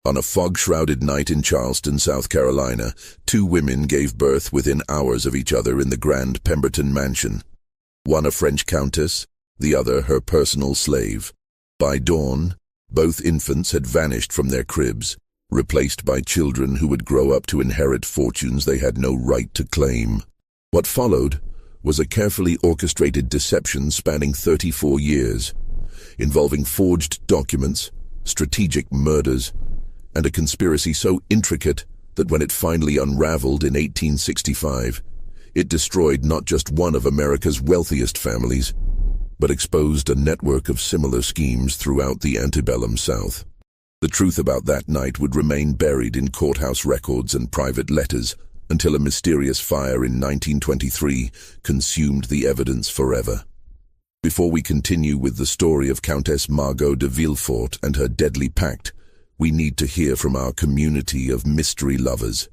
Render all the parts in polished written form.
On a fog-shrouded night in Charleston, South Carolina, two women gave birth within hours of each other in the grand Pemberton mansion. One a French countess, the other her personal slave. By dawn, both infants had vanished from their cribs, replaced by children who would grow up to inherit fortunes they had no right to claim. What followed was a carefully orchestrated deception spanning 34 years, involving forged documents, strategic murders, and a conspiracy so intricate that when it finally unraveled in 1865, it destroyed not just one of America's wealthiest families, but exposed a network of similar schemes throughout the antebellum South. The truth about that night would remain buried in courthouse records and private letters until a mysterious fire in 1923 consumed the evidence forever. Before we continue with the story of Countess Margot de Villefort and her deadly pact, we need to hear from our community of mystery lovers.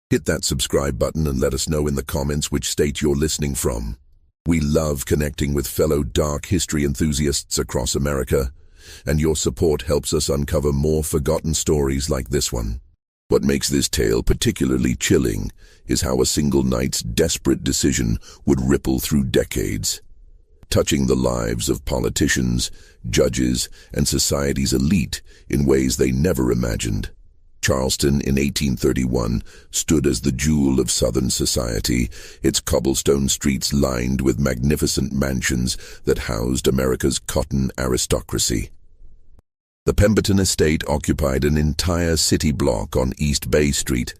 Hit that subscribe button and let us know in the comments which state you're listening from. We love connecting with fellow dark history enthusiasts across America, and your support helps us uncover more forgotten stories like this one. What makes this tale particularly chilling is how a single night's desperate decision would ripple through decades, touching the lives of politicians, judges, and society's elite in ways they never imagined. Charleston in 1831 stood as the jewel of Southern society, its cobblestone streets lined with magnificent mansions that housed America's cotton aristocracy. The Pemberton estate occupied an entire city block on East Bay Street,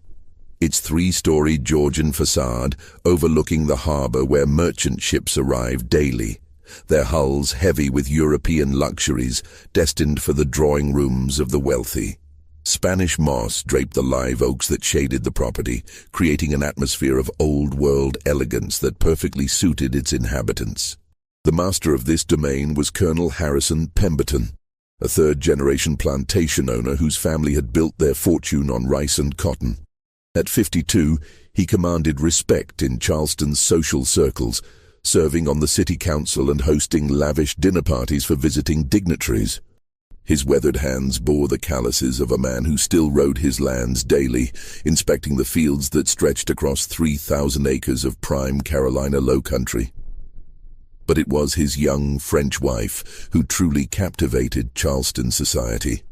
its three-story Georgian facade overlooking the harbor where merchant ships arrived daily, their hulls heavy with European luxuries destined for the drawing rooms of the wealthy. Spanish moss draped the live oaks that shaded the property, creating an atmosphere of old-world elegance that perfectly suited its inhabitants. The master of this domain was Colonel Harrison Pemberton, a third-generation plantation owner whose family had built their fortune on rice and cotton. At 52, he commanded respect in Charleston's social circles, serving on the city council and hosting lavish dinner parties for visiting dignitaries. His weathered hands bore the calluses of a man who still rode his lands daily, inspecting the fields that stretched across 3,000 acres of prime Carolina low country. But it was his young French wife who truly captivated Charleston society.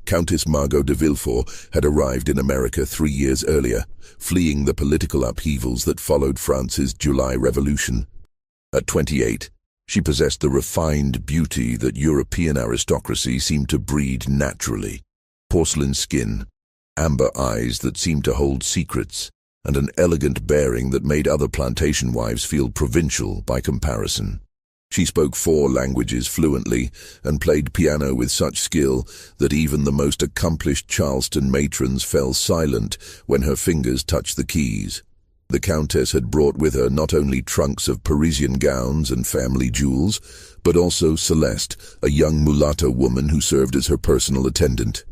Countess Margot de Villefort had arrived in America 3 years earlier, fleeing the political upheavals that followed France's July Revolution. At 28, she possessed the refined beauty that European aristocracy seemed to breed naturally. Porcelain skin, amber eyes that seemed to hold secrets, and an elegant bearing that made other plantation wives feel provincial by comparison. She spoke 4 languages fluently and played piano with such skill that even the most accomplished Charleston matrons fell silent when her fingers touched the keys. The Countess had brought with her not only trunks of Parisian gowns and family jewels, but also Celeste, a young mulatto woman who served as her personal attendant.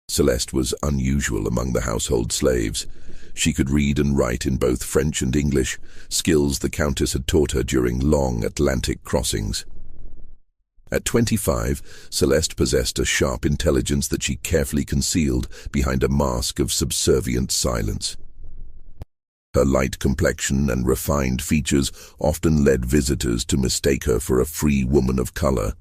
Celeste was unusual among the household slaves. She could read and write in both French and English, skills the Countess had taught her during long Atlantic crossings. At 25, Celeste possessed a sharp intelligence that she carefully concealed behind a mask of subservient silence. Her light complexion and refined features often led visitors to mistake her for a free woman of color,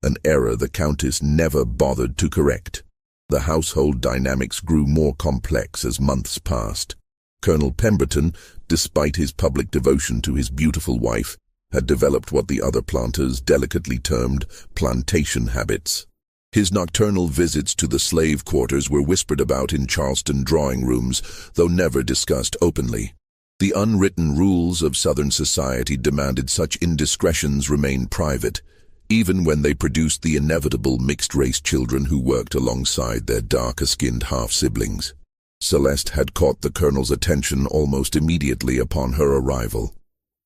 an error the Countess never bothered to correct. The household dynamics grew more complex as months passed. Colonel Pemberton, despite his public devotion to his beautiful wife, had developed what the other planters delicately termed plantation habits. His nocturnal visits to the slave quarters were whispered about in Charleston drawing rooms, though never discussed openly. The unwritten rules of Southern society demanded such indiscretions remain private, even when they produced the inevitable mixed-race children who worked alongside their darker-skinned half-siblings. Celeste had caught the colonel's attention almost immediately upon her arrival.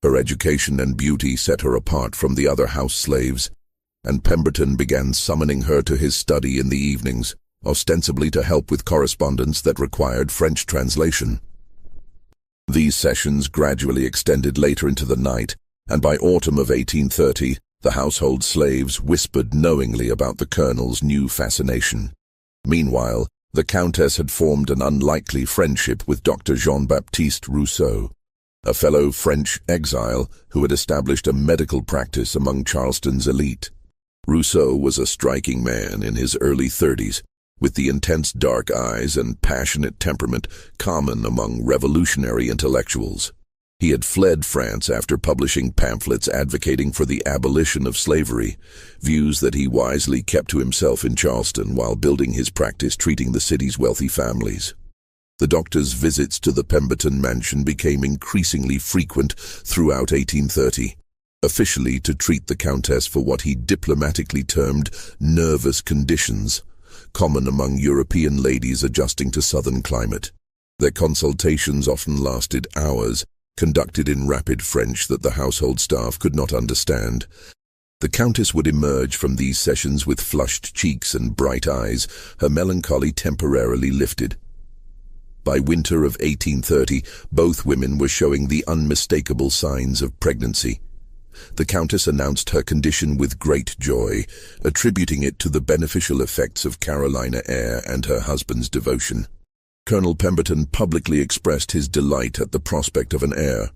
Her education and beauty set her apart from the other house slaves, and Pemberton began summoning her to his study in the evenings, ostensibly to help with correspondence that required French translation. These sessions gradually extended later into the night, and by autumn of 1830, the household slaves whispered knowingly about the colonel's new fascination. Meanwhile, The Countess had formed an unlikely friendship with Dr. Jean-Baptiste Rousseau, a fellow French exile who had established a medical practice among Charleston's elite. Rousseau was a striking man in his early 30s, with the intense dark eyes and passionate temperament common among revolutionary intellectuals. He had fled France after publishing pamphlets advocating for the abolition of slavery, views that he wisely kept to himself in Charleston while building his practice treating the city's wealthy families. The doctor's visits to the Pemberton mansion became increasingly frequent throughout 1830, officially to treat the Countess for what he diplomatically termed nervous conditions, common among European ladies adjusting to southern climate. Their consultations often lasted hours, conducted in rapid French that the household staff could not understand. The Countess would emerge from these sessions with flushed cheeks and bright eyes, her melancholy temporarily lifted. By winter of 1830, both women were showing the unmistakable signs of pregnancy. The Countess announced her condition with great joy, attributing it to the beneficial effects of Carolina air and her husband's devotion. Colonel Pemberton publicly expressed his delight at the prospect of an heir,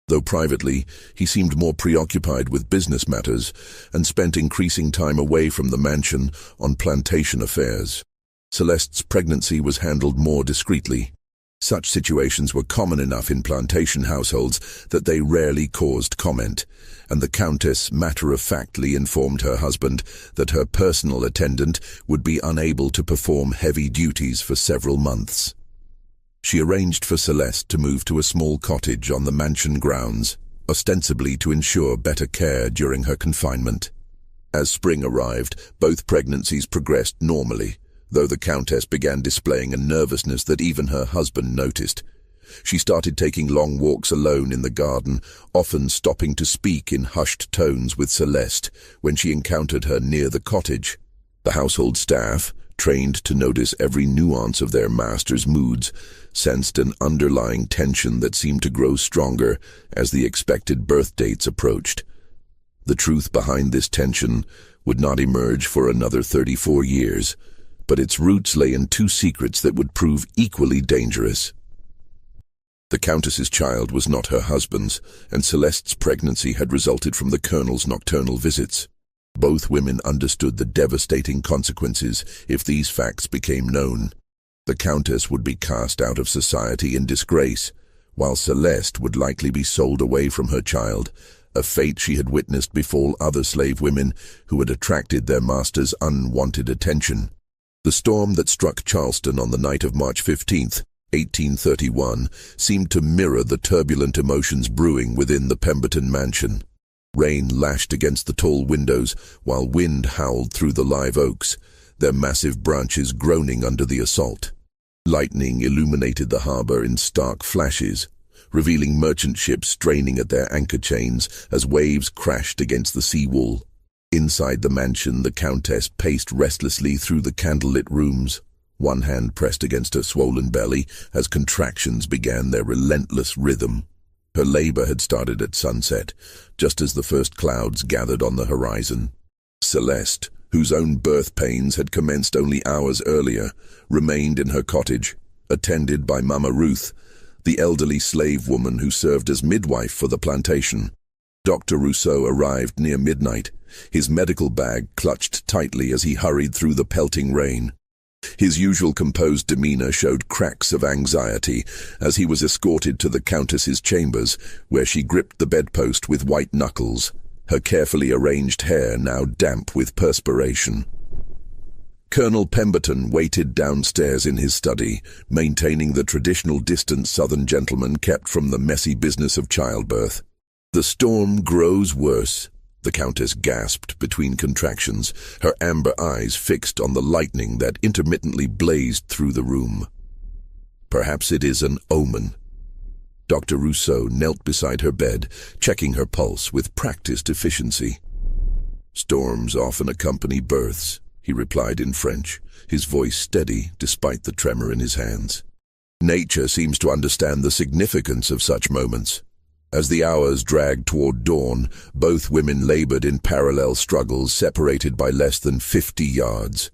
though privately he seemed more preoccupied with business matters and spent increasing time away from the mansion on plantation affairs. Celeste's pregnancy was handled more discreetly. Such situations were common enough in plantation households that they rarely caused comment, and the Countess matter-of-factly informed her husband that her personal attendant would be unable to perform heavy duties for several months. She arranged for Celeste to move to a small cottage on the mansion grounds, ostensibly to ensure better care during her confinement. As spring arrived, both pregnancies progressed normally, though the Countess began displaying a nervousness that even her husband noticed. She started taking long walks alone in the garden, often stopping to speak in hushed tones with Celeste when she encountered her near the cottage. The household staff, trained to notice every nuance of their master's moods, sensed an underlying tension that seemed to grow stronger as the expected birth dates approached. The truth behind this tension would not emerge for another 34 years, but its roots lay in two secrets that would prove equally dangerous. The Countess's child was not her husband's, and Celeste's pregnancy had resulted from the Colonel's nocturnal visits. Both women understood the devastating consequences if these facts became known. The Countess would be cast out of society in disgrace, while Celeste would likely be sold away from her child, a fate she had witnessed befall other slave women who had attracted their master's unwanted attention. The storm that struck Charleston on the night of March 15th, 1831, seemed to mirror the turbulent emotions brewing within the Pemberton mansion. Rain lashed against the tall windows, while wind howled through the live oaks, their massive branches groaning under the assault. Lightning illuminated the harbor in stark flashes, revealing merchant ships straining at their anchor chains as waves crashed against the seawall. Inside the mansion, the Countess paced restlessly through the candlelit rooms, one hand pressed against her swollen belly as contractions began their relentless rhythm. Her labor had started at sunset, just as the first clouds gathered on the horizon. Celeste, whose own birth pains had commenced only hours earlier, remained in her cottage, attended by Mama Ruth, the elderly slave woman who served as midwife for the plantation. Dr. Rousseau arrived near midnight, his medical bag clutched tightly as he hurried through the pelting rain. His usual composed demeanor showed cracks of anxiety as he was escorted to the Countess's chambers, where she gripped the bedpost with white knuckles, her carefully arranged hair now damp with perspiration. Colonel Pemberton waited downstairs in his study, maintaining the traditional distance Southern gentleman kept from the messy business of childbirth. "The storm grows worse," the Countess gasped between contractions, her amber eyes fixed on the lightning that intermittently blazed through the room. "Perhaps it is an omen." Dr. Rousseau knelt beside her bed, checking her pulse with practiced efficiency. "Storms often accompany births," he replied in French, his voice steady despite the tremor in his hands. "Nature seems to understand the significance of such moments." As the hours dragged toward dawn, both women labored in parallel struggles separated by less than 50 yards.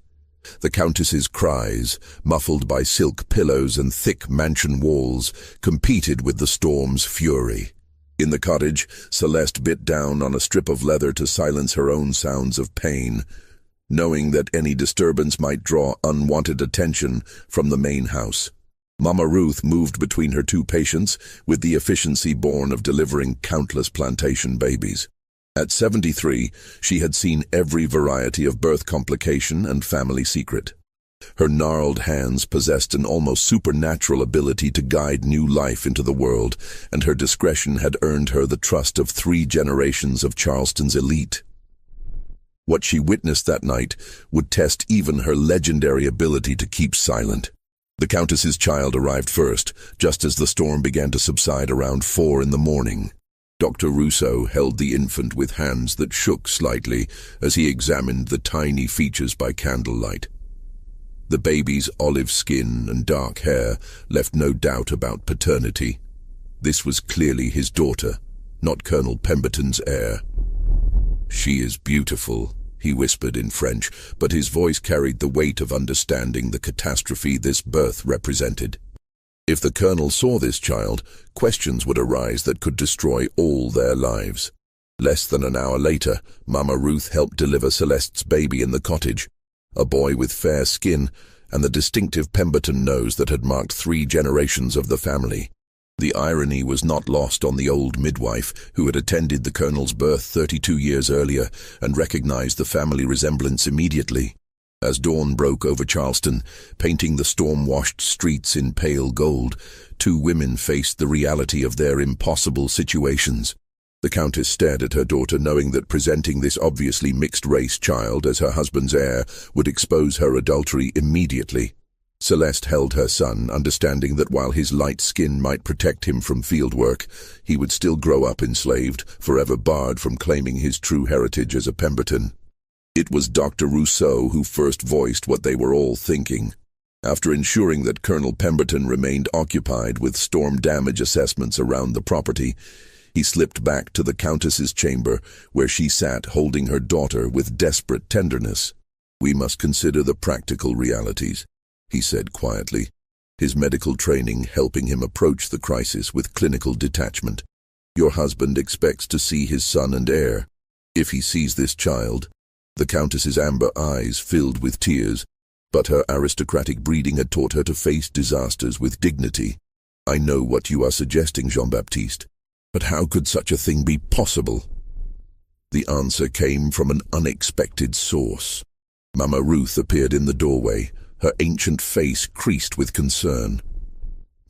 The Countess's cries, muffled by silk pillows and thick mansion walls, competed with the storm's fury. In the cottage, Celeste bit down on a strip of leather to silence her own sounds of pain, knowing that any disturbance might draw unwanted attention from the main house. Mama Ruth moved between her two patients with the efficiency born of delivering countless plantation babies. At 73, she had seen every variety of birth complication and family secret. Her gnarled hands possessed an almost supernatural ability to guide new life into the world, and her discretion had earned her the trust of 3 generations of Charleston's elite. What she witnessed that night would test even her legendary ability to keep silent. The Countess's child arrived first, just as the storm began to subside around 4 in the morning. Dr. Russo held the infant with hands that shook slightly as he examined the tiny features by candlelight. The baby's olive skin and dark hair left no doubt about paternity. This was clearly his daughter, not Colonel Pemberton's heir. "She is beautiful," he whispered in French, but his voice carried the weight of understanding the catastrophe this birth represented. If the Colonel saw this child, questions would arise that could destroy all their lives. Less than an hour later, Mama Ruth helped deliver Celeste's baby in the cottage, a boy with fair skin and the distinctive Pemberton nose that had marked 3 generations of the family. The irony was not lost on the old midwife who had attended the Colonel's birth 32 years earlier and recognized the family resemblance immediately. As dawn broke over Charleston, painting the storm-washed streets in pale gold, 2 women faced the reality of their impossible situations. The Countess stared at her daughter, knowing that presenting this obviously mixed-race child as her husband's heir would expose her adultery immediately. Celeste held her son, understanding that while his light skin might protect him from field work, he would still grow up enslaved, forever barred from claiming his true heritage as a Pemberton. It was Dr. Rousseau who first voiced what they were all thinking. After ensuring that Colonel Pemberton remained occupied with storm damage assessments around the property, he slipped back to the Countess's chamber, where she sat holding her daughter with desperate tenderness. "We must consider the practical realities," he said quietly, his medical training helping him approach the crisis with clinical detachment. "Your husband expects to see his son and heir. If he sees this child—" The Countess's amber eyes filled with tears, but her aristocratic breeding had taught her to face disasters with dignity. "I know what you are suggesting, Jean-Baptiste. But how could such a thing be possible?" The answer came from an unexpected source. Mama Ruth appeared in the doorway, her ancient face creased with concern.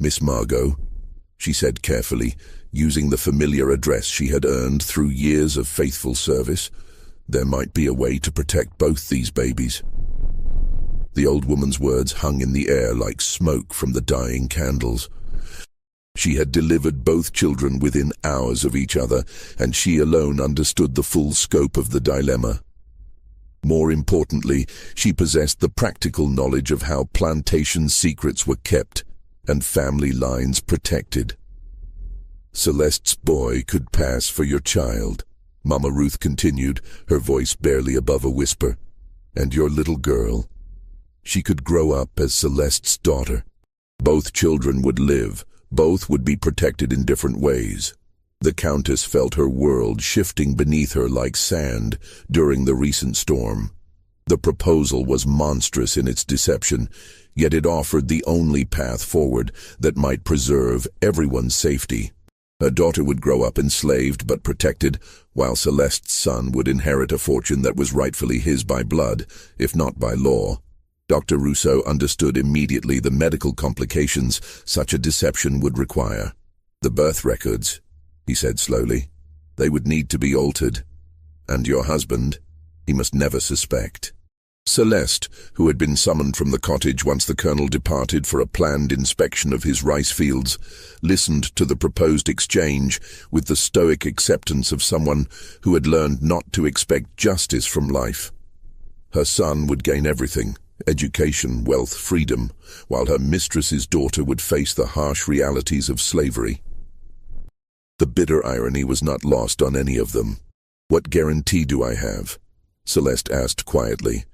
"Miss Margot," she said carefully, using the familiar address she had earned through years of faithful service, "there might be a way to protect both these babies." The old woman's words hung in the air like smoke from the dying candles. She had delivered both children within hours of each other, and she alone understood the full scope of the dilemma. More importantly, she possessed the practical knowledge of how plantation secrets were kept and family lines protected. "Celeste's boy could pass for your child," Mama Ruth continued, her voice barely above a whisper. "And your little girl, she could grow up as Celeste's daughter. Both children would live. Both would be protected in different ways." The Countess felt her world shifting beneath her like sand during the recent storm. The proposal was monstrous in its deception, yet it offered the only path forward that might preserve everyone's safety. Her daughter would grow up enslaved but protected, while Celeste's son would inherit a fortune that was rightfully his by blood, if not by law. Dr. Rousseau understood immediately the medical complications such a deception would require. "The birth records," he said slowly, "they would need to be altered. And your husband, he must never suspect." Celeste, who had been summoned from the cottage once the Colonel departed for a planned inspection of his rice fields, listened to the proposed exchange with the stoic acceptance of someone who had learned not to expect justice from life. Her son would gain everything: education, wealth, freedom, while her mistress's daughter would face the harsh realities of slavery. The bitter irony was not lost on any of them. "What guarantee do I have?" Celeste asked quietly,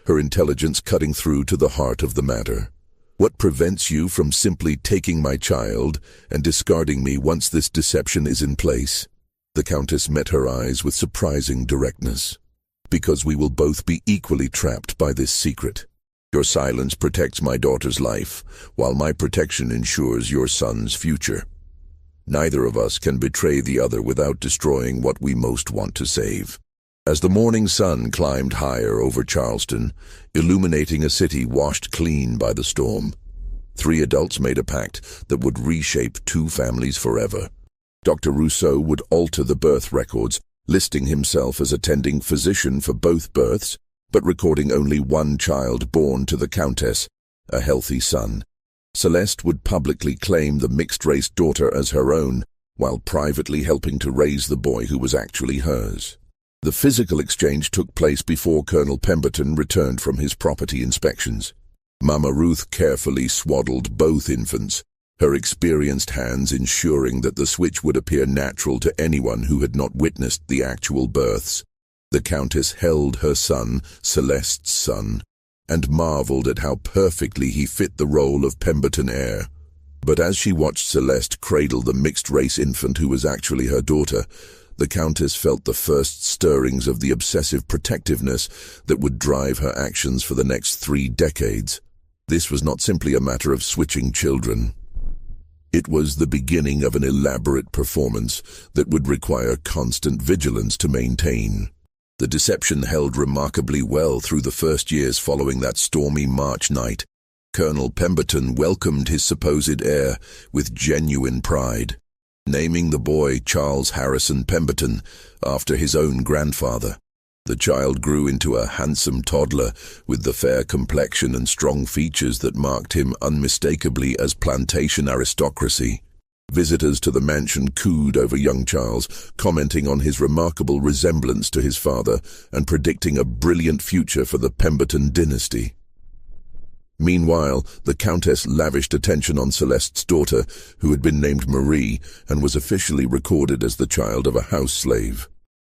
her intelligence cutting through to the heart of the matter. "What prevents you from simply taking my child and discarding me once this deception is in place?" The Countess met her eyes with surprising directness. "Because we will both be equally trapped by this secret. Your silence protects my daughter's life, while my protection ensures your son's future. Neither of us can betray the other without destroying what we most want to save." As the morning sun climbed higher over Charleston, illuminating a city washed clean by the storm, 3 adults made a pact that would reshape 2 families forever. Dr. Rousseau would alter the birth records, listing himself as attending physician for both births, but recording only 1 child born to the Countess, a healthy son. Celeste would publicly claim the mixed-race daughter as her own, while privately helping to raise the boy who was actually hers. The physical exchange took place before Colonel Pemberton returned from his property inspections. Mama Ruth carefully swaddled both infants, her experienced hands ensuring that the switch would appear natural to anyone who had not witnessed the actual births. The Countess held her son, Celeste's son, and marveled at how perfectly he fit the role of Pemberton heir. But as she watched Celeste cradle the mixed-race infant who was actually her daughter, the Countess felt the first stirrings of the obsessive protectiveness that would drive her actions for the next 3 decades. This was not simply a matter of switching children. It was the beginning of an elaborate performance that would require constant vigilance to maintain. The deception held remarkably well through the first years following that stormy March night. Colonel Pemberton welcomed his supposed heir with genuine pride, naming the boy Charles Harrison Pemberton after his own grandfather. The child grew into a handsome toddler with the fair complexion and strong features that marked him unmistakably as plantation aristocracy. Visitors to the mansion cooed over young Charles, commenting on his remarkable resemblance to his father and predicting a brilliant future for the Pemberton dynasty. Meanwhile, the Countess lavished attention on Celeste's daughter, who had been named Marie and was officially recorded as the child of a house slave.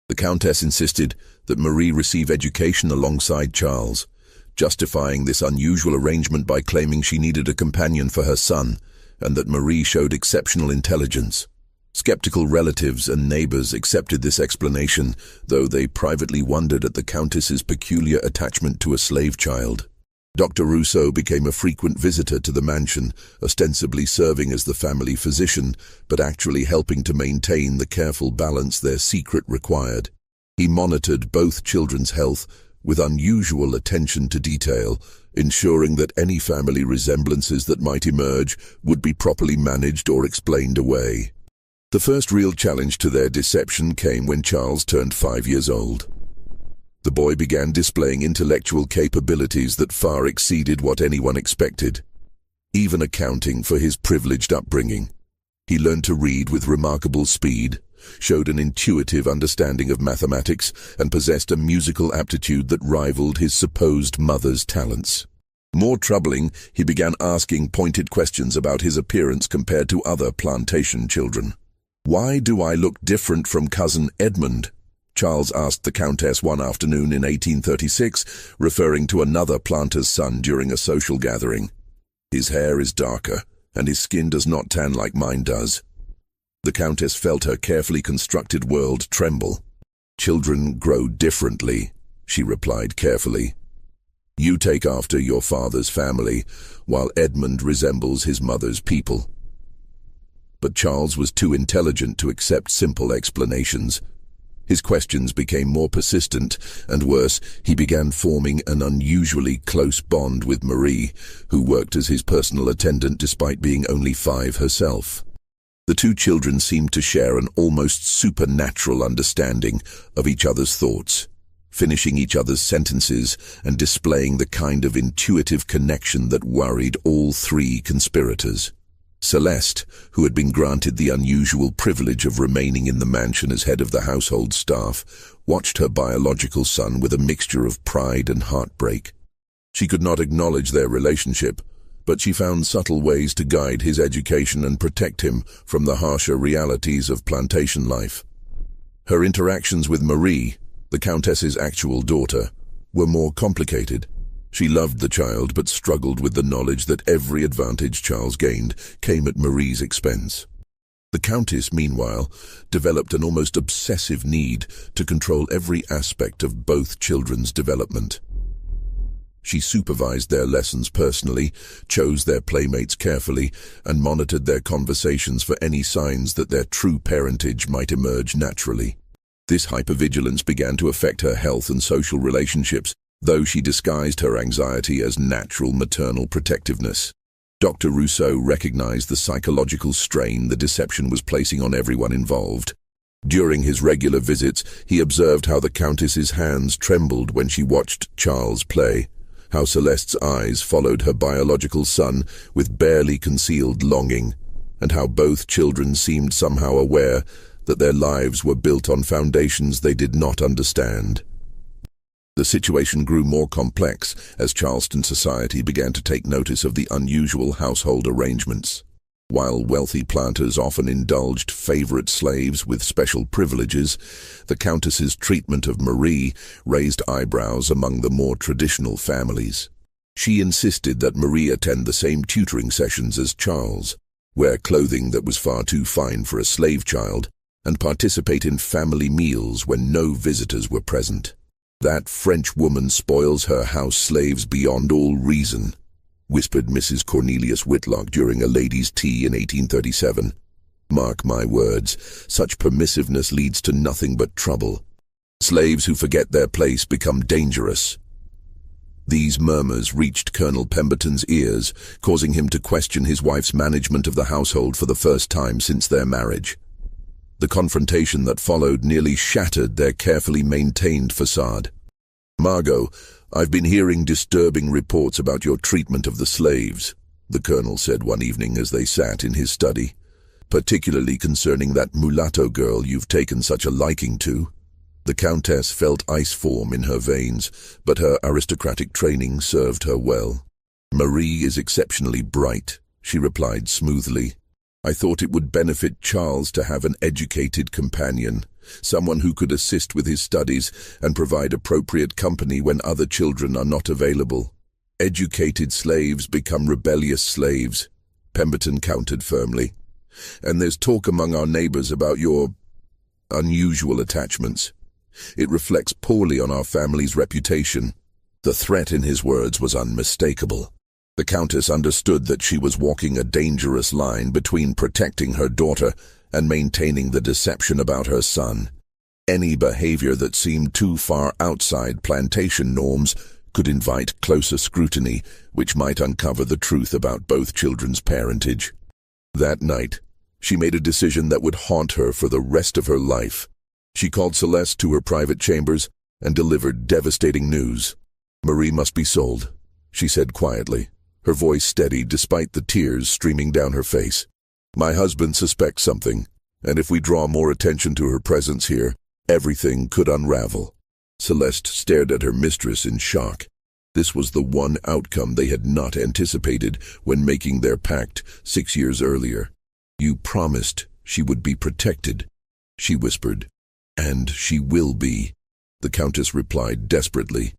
The Countess insisted that Marie receive education alongside Charles, justifying this unusual arrangement by claiming she needed a companion for her son, and that Marie showed exceptional intelligence. Skeptical relatives and neighbors accepted this explanation, though they privately wondered at the Countess's peculiar attachment to a slave child. Dr. Rousseau became a frequent visitor to the mansion, ostensibly serving as the family physician, but actually helping to maintain the careful balance their secret required. He monitored both children's health with unusual attention to detail, ensuring that any family resemblances that might emerge would be properly managed or explained away. The first real challenge to their deception came when Charles turned 5 years old. The boy began displaying intellectual capabilities that far exceeded what anyone expected, even accounting for his privileged upbringing. He learned to read with remarkable speed, showed an intuitive understanding of mathematics, and possessed a musical aptitude that rivaled his supposed mother's talents. More troubling, he began asking pointed questions about his appearance compared to other plantation children. "Why do I look different from cousin Edmund?" Charles asked the Countess one afternoon in 1836, referring to another planter's son during a social gathering. "His hair is darker, and his skin does not tan like mine does." The Countess felt her carefully constructed world tremble. "Children grow differently," she replied carefully. "You take after your father's family, while Edmund resembles his mother's people." But Charles was too intelligent to accept simple explanations. His questions became more persistent, and worse, he began forming an unusually close bond with Marie, who worked as his personal attendant despite being only 5 herself. The 2 children seemed to share an almost supernatural understanding of each other's thoughts, finishing each other's sentences and displaying the kind of intuitive connection that worried all 3 conspirators. Celeste, who had been granted the unusual privilege of remaining in the mansion as head of the household staff, watched her biological son with a mixture of pride and heartbreak. She could not acknowledge their relationship, but she found subtle ways to guide his education and protect him from the harsher realities of plantation life. Her interactions with Marie, the Countess's actual daughter, were more complicated. She loved the child but struggled with the knowledge that every advantage Charles gained came at Marie's expense. The Countess, meanwhile, developed an almost obsessive need to control every aspect of both children's development. She supervised their lessons personally, chose their playmates carefully, and monitored their conversations for any signs that their true parentage might emerge naturally. This hypervigilance began to affect her health and social relationships, though she disguised her anxiety as natural maternal protectiveness. Dr. Rousseau recognized the psychological strain the deception was placing on everyone involved. During his regular visits, he observed how the Countess's hands trembled when she watched Charles play, how Celeste's eyes followed her biological son with barely concealed longing, and how both children seemed somehow aware that their lives were built on foundations they did not understand. The situation grew more complex as Charleston society began to take notice of the unusual household arrangements. While wealthy planters often indulged favorite slaves with special privileges, the Countess's treatment of Marie raised eyebrows among the more traditional families. She insisted that Marie attend the same tutoring sessions as Charles, wear clothing that was far too fine for a slave child, and participate in family meals when no visitors were present. "That French woman spoils her house slaves beyond all reason," whispered Mrs. Cornelius Whitlock during a ladies' tea in 1837. "Mark my words, such permissiveness leads to nothing but trouble. Slaves who forget their place become dangerous." These murmurs reached Colonel Pemberton's ears, causing him to question his wife's management of the household for the first time since their marriage. The confrontation that followed nearly shattered their carefully maintained facade. "Margot, I've been hearing disturbing reports about your treatment of the slaves," the colonel said one evening as they sat in his study, "particularly concerning that mulatto girl you've taken such a liking to." The Countess felt ice form in her veins, but her aristocratic training served her well. "Marie is exceptionally bright," she replied smoothly. "I thought it would benefit Charles to have an educated companion, someone who could assist with his studies and provide appropriate company when other children are not available. Educated slaves become rebellious slaves," Pemberton countered firmly. "And there's talk among our neighbors about your unusual attachments. It reflects poorly on our family's reputation." The threat in his words was unmistakable. The Countess understood that she was walking a dangerous line between protecting her daughter and maintaining the deception about her son. Any behavior that seemed too far outside plantation norms could invite closer scrutiny, which might uncover the truth about both children's parentage. That night, she made a decision that would haunt her for the rest of her life. She called Celeste to her private chambers and delivered devastating news. "Marie must be sold," she said quietly, her voice steady despite the tears streaming down her face. "My husband suspects something, and if we draw more attention to her presence here, everything could unravel." Celeste stared at her mistress in shock. This was the one outcome they had not anticipated when making their pact 6 years earlier. "You promised she would be protected," she whispered. "And she will be," the Countess replied desperately.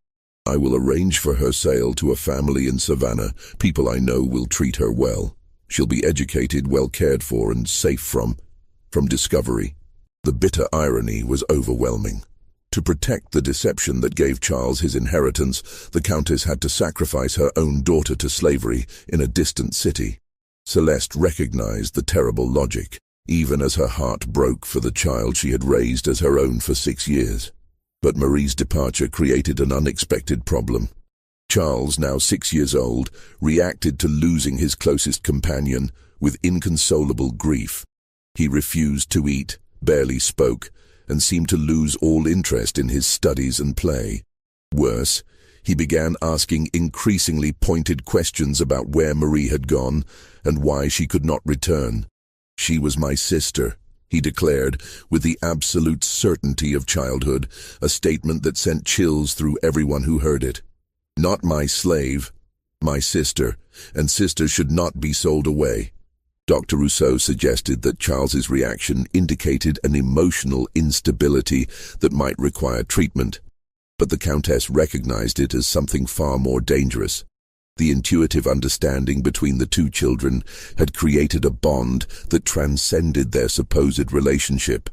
"I will arrange for her sale to a family in Savannah. People I know will treat her well. She'll be educated, well cared for, and safe from discovery." The bitter irony was overwhelming. To protect the deception that gave Charles his inheritance, the Countess had to sacrifice her own daughter to slavery in a distant city. Celeste recognized the terrible logic, even as her heart broke for the child she had raised as her own for 6 years. But Marie's departure created an unexpected problem. Charles, now 6 years old, reacted to losing his closest companion with inconsolable grief. He refused to eat, barely spoke, and seemed to lose all interest in his studies and play. Worse, he began asking increasingly pointed questions about where Marie had gone and why she could not return. "She was my sister," he declared, with the absolute certainty of childhood, a statement that sent chills through everyone who heard it. "Not my slave, my sister, and sister should not be sold away." Dr. Rousseau suggested that Charles's reaction indicated an emotional instability that might require treatment. But the Countess recognized it as something far more dangerous. The intuitive understanding between the two children had created a bond that transcended their supposed relationship.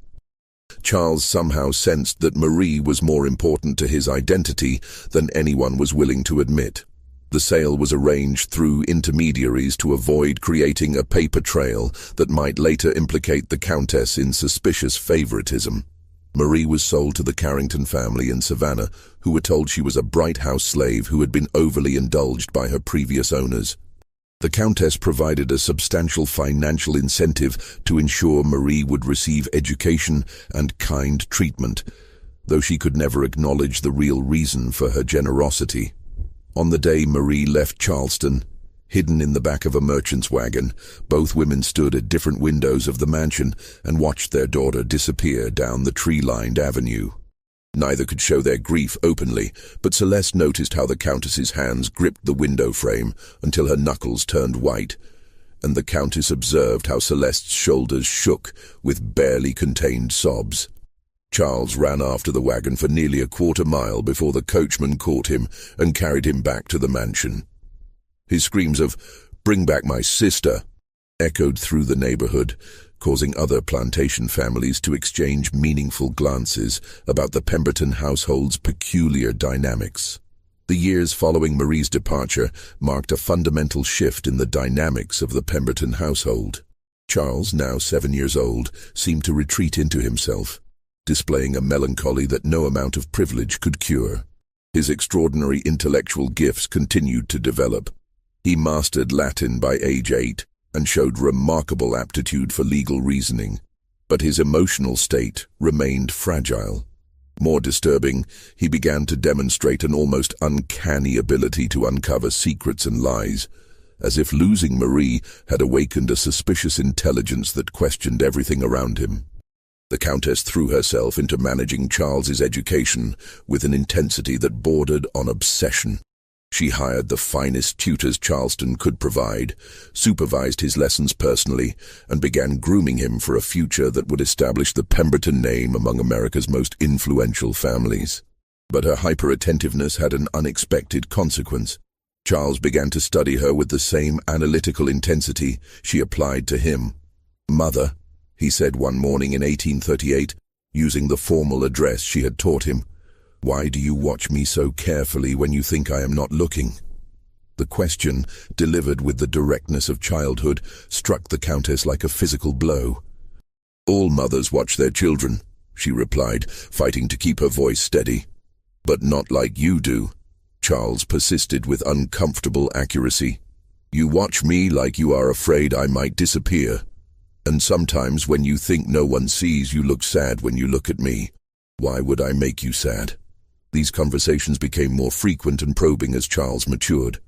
Charles somehow sensed that Marie was more important to his identity than anyone was willing to admit. The sale was arranged through intermediaries to avoid creating a paper trail that might later implicate the Countess in suspicious favoritism. Marie was sold to the Carrington family in Savannah, who were told she was a bright house slave who had been overly indulged by her previous owners. The Countess provided a substantial financial incentive to ensure Marie would receive education and kind treatment, though she could never acknowledge the real reason for her generosity. On the day Marie left Charleston, hidden in the back of a merchant's wagon, both women stood at different windows of the mansion and watched their daughter disappear down the tree-lined avenue. Neither could show their grief openly, but Celeste noticed how the Countess's hands gripped the window frame until her knuckles turned white, and the Countess observed how Celeste's shoulders shook with barely contained sobs. Charles ran after the wagon for nearly a quarter-mile before the coachman caught him and carried him back to the mansion. His screams of, "Bring back my sister," echoed through the neighborhood, causing other plantation families to exchange meaningful glances about the Pemberton household's peculiar dynamics. The years following Marie's departure marked a fundamental shift in the dynamics of the Pemberton household. Charles, now 7 years old, seemed to retreat into himself, displaying a melancholy that no amount of privilege could cure. His extraordinary intellectual gifts continued to develop. He mastered Latin by age 8 and showed remarkable aptitude for legal reasoning, but his emotional state remained fragile. More disturbing, he began to demonstrate an almost uncanny ability to uncover secrets and lies, as if losing Marie had awakened a suspicious intelligence that questioned everything around him. The Countess threw herself into managing Charles's education with an intensity that bordered on obsession. She hired the finest tutors Charleston could provide, supervised his lessons personally, and began grooming him for a future that would establish the Pemberton name among America's most influential families. But her hyper-attentiveness had an unexpected consequence. Charles began to study her with the same analytical intensity she applied to him. "Mother," he said one morning in 1838, using the formal address she had taught him, "why do you watch me so carefully when you think I am not looking?" The question, delivered with the directness of childhood, struck the Countess like a physical blow. "All mothers watch their children," she replied, fighting to keep her voice steady. "But not like you do," Charles persisted with uncomfortable accuracy. "You watch me like you are afraid I might disappear. And sometimes when you think no one sees, you look sad when you look at me. Why would I make you sad?" These conversations became more frequent and probing as Charles matured.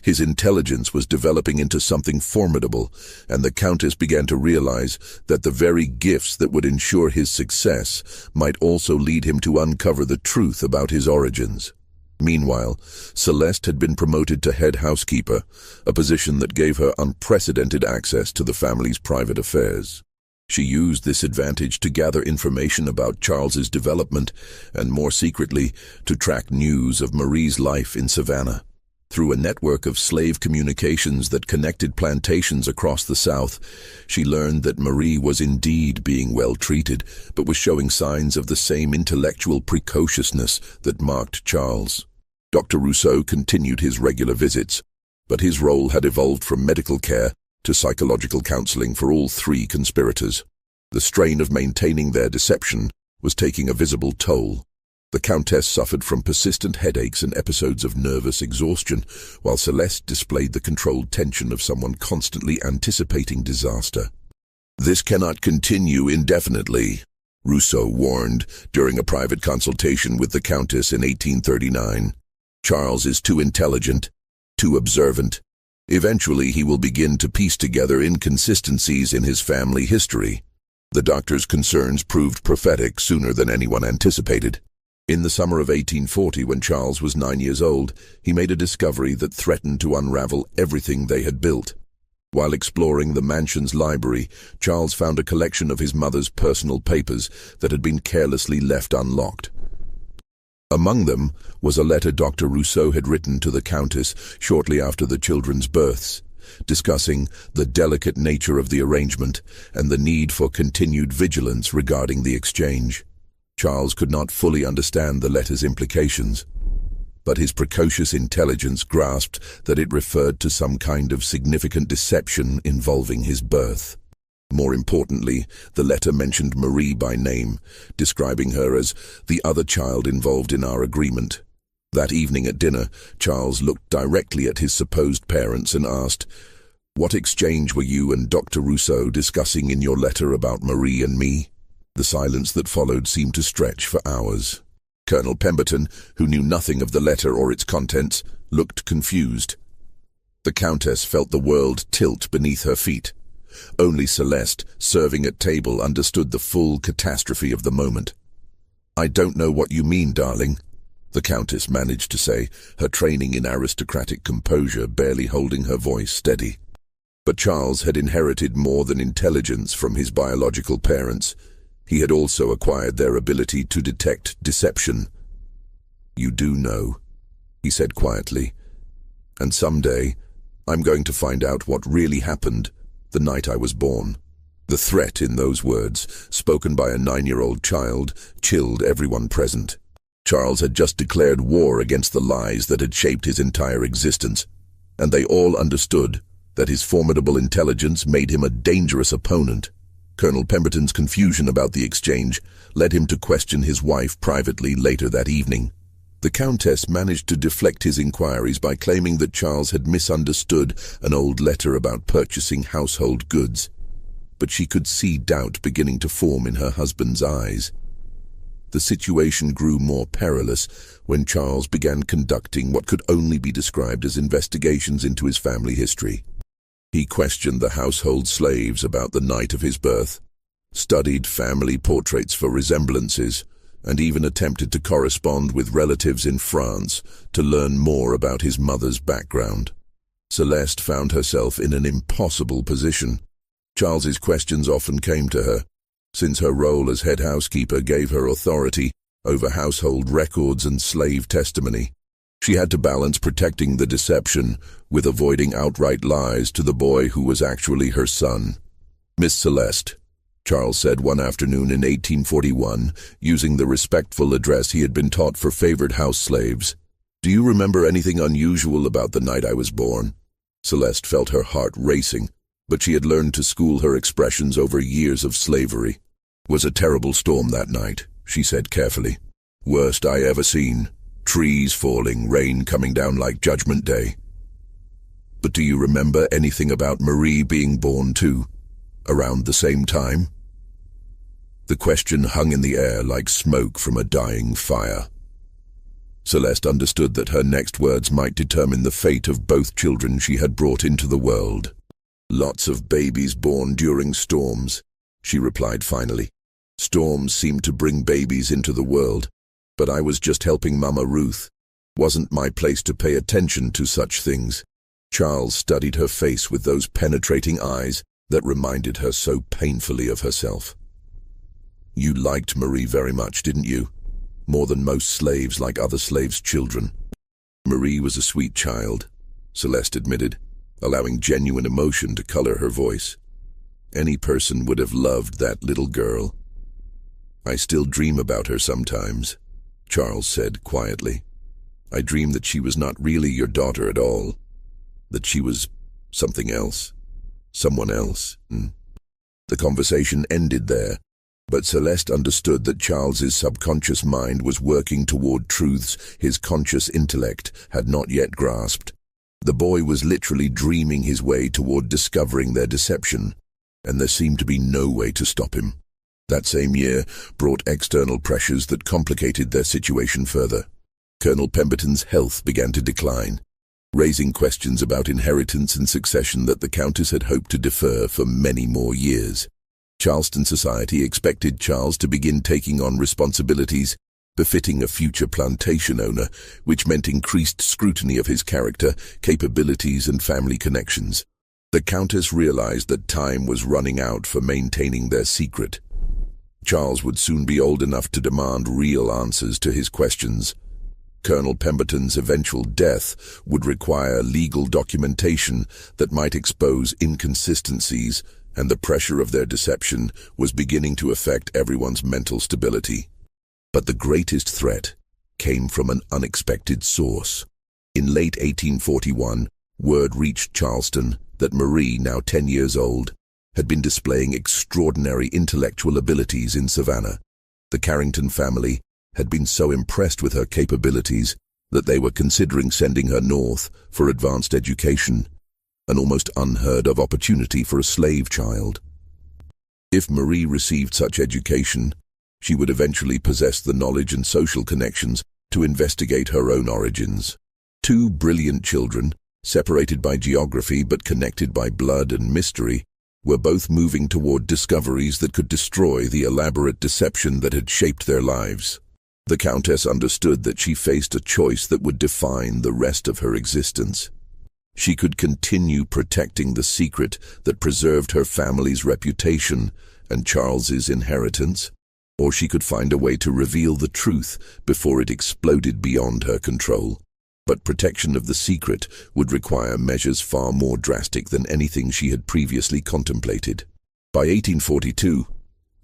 His intelligence was developing into something formidable, and the Countess began to realize that the very gifts that would ensure his success might also lead him to uncover the truth about his origins. Meanwhile, Celeste had been promoted to head housekeeper, a position that gave her unprecedented access to the family's private affairs. She used this advantage to gather information about Charles's development and, more secretly, to track news of Marie's life in Savannah. Through a network of slave communications that connected plantations across the South, she learned that Marie was indeed being well treated, but was showing signs of the same intellectual precociousness that marked Charles. Dr. Rousseau continued his regular visits, but his role had evolved from medical care to psychological counseling for all three conspirators. The strain of maintaining their deception was taking a visible toll. The Countess suffered from persistent headaches and episodes of nervous exhaustion, while Celeste displayed the controlled tension of someone constantly anticipating disaster. "This cannot continue indefinitely," Rousseau warned during a private consultation with the Countess in 1839. "Charles is too intelligent, too observant. Eventually he will begin to piece together inconsistencies in his family history." The doctor's concerns proved prophetic sooner than anyone anticipated. In the summer of 1840, when Charles was 9 years old, he made a discovery that threatened to unravel everything they had built. While exploring the mansion's library, Charles found a collection of his mother's personal papers that had been carelessly left unlocked. Among them was a letter Dr. Rousseau had written to the Countess shortly after the children's births, discussing the delicate nature of the arrangement and the need for continued vigilance regarding the exchange. Charles could not fully understand the letter's implications, but his precocious intelligence grasped that it referred to some kind of significant deception involving his birth. More importantly, the letter mentioned Marie by name, describing her as the other child involved in our agreement. That evening at dinner, Charles looked directly at his supposed parents and asked, "What exchange were you and Dr. Rousseau discussing in your letter about Marie and me?" The silence that followed seemed to stretch for hours. Colonel Pemberton, who knew nothing of the letter or its contents, looked confused. The Countess felt the world tilt beneath her feet. Only Celeste, serving at table, understood the full catastrophe of the moment. "I don't know what you mean, darling," the Countess managed to say, her training in aristocratic composure barely holding her voice steady. But Charles had inherited more than intelligence from his biological parents. He had also acquired their ability to detect deception. "You do know," he said quietly, "and someday I'm going to find out what really happened the night I was born." The threat in those words, spoken by a 9-year-old child, chilled everyone present. Charles had just declared war against the lies that had shaped his entire existence, and they all understood that his formidable intelligence made him a dangerous opponent. Colonel Pemberton's confusion about the exchange led him to question his wife privately later that evening. The Countess managed to deflect his inquiries by claiming that Charles had misunderstood an old letter about purchasing household goods, but she could see doubt beginning to form in her husband's eyes. The situation grew more perilous when Charles began conducting what could only be described as investigations into his family history. He questioned the household slaves about the night of his birth, studied family portraits for resemblances, and even attempted to correspond with relatives in France to learn more about his mother's background. Celeste found herself in an impossible position. Charles's questions often came to her, since her role as head housekeeper gave her authority over household records and slave testimony. She had to balance protecting the deception with avoiding outright lies to the boy who was actually her son. "Miss Celeste," Charles said one afternoon in 1841, using the respectful address he had been taught for favored house slaves, "do you remember anything unusual about the night I was born?" Celeste felt her heart racing, but she had learned to school her expressions over years of slavery. "Was a terrible storm that night," she said carefully. "Worst I ever seen. Trees falling, rain coming down like Judgment Day." "But do you remember anything about Marie being born too, around the same time?" The question hung in the air like smoke from a dying fire. Celeste understood that her next words might determine the fate of both children she had brought into the world. "Lots of babies born during storms," she replied finally. "Storms seem to bring babies into the world, but I was just helping Mama Ruth. Wasn't my place to pay attention to such things." Charles studied her face with those penetrating eyes that reminded her so painfully of herself. "You liked Marie very much, didn't you? More than most slaves like other slaves' children." "Marie was a sweet child," Celeste admitted, allowing genuine emotion to color her voice. "Any person would have loved that little girl." "I still dream about her sometimes," Charles said quietly. "I dream that she was not really your daughter at all, that she was something else, someone else." The conversation ended there, but Celeste understood that Charles's subconscious mind was working toward truths his conscious intellect had not yet grasped. The boy was literally dreaming his way toward discovering their deception, and there seemed to be no way to stop him. That same year brought external pressures that complicated their situation further. Colonel Pemberton's health began to decline, raising questions about inheritance and succession that the Countess had hoped to defer for many more years. Charleston society expected Charles to begin taking on responsibilities befitting a future plantation owner, which meant increased scrutiny of his character, capabilities, and family connections. The Countess realized that time was running out for maintaining their secret. Charles would soon be old enough to demand real answers to his questions. Colonel Pemberton's eventual death would require legal documentation that might expose inconsistencies, and the pressure of their deception was beginning to affect everyone's mental stability. But the greatest threat came from an unexpected source. In late 1841, word reached Charleston that Marie, now 10 years old, had been displaying extraordinary intellectual abilities in Savannah. The Carrington family had been so impressed with her capabilities that they were considering sending her north for advanced education, an almost unheard-of opportunity for a slave child. If Marie received such education, she would eventually possess the knowledge and social connections to investigate her own origins. Two brilliant children, separated by geography but connected by blood and mystery, were both moving toward discoveries that could destroy the elaborate deception that had shaped their lives. The Countess understood that she faced a choice that would define the rest of her existence. She could continue protecting the secret that preserved her family's reputation and Charles's inheritance, or she could find a way to reveal the truth before it exploded beyond her control. But protection of the secret would require measures far more drastic than anything she had previously contemplated. By 1842,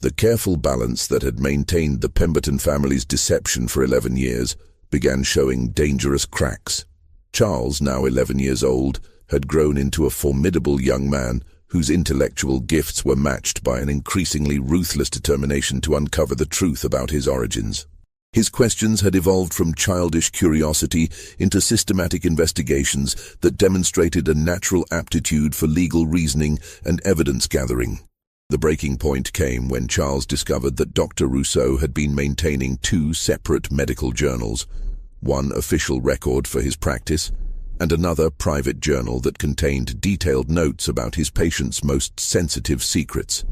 the careful balance that had maintained the Pemberton family's deception for 11 years began showing dangerous cracks. Charles, now 11 years old, had grown into a formidable young man whose intellectual gifts were matched by an increasingly ruthless determination to uncover the truth about his origins. His questions had evolved from childish curiosity into systematic investigations that demonstrated a natural aptitude for legal reasoning and evidence gathering. The breaking point came when Charles discovered that Dr. Rousseau had been maintaining two separate medical journals, one official record for his practice, and another private journal that contained detailed notes about his patients' most sensitive secrets.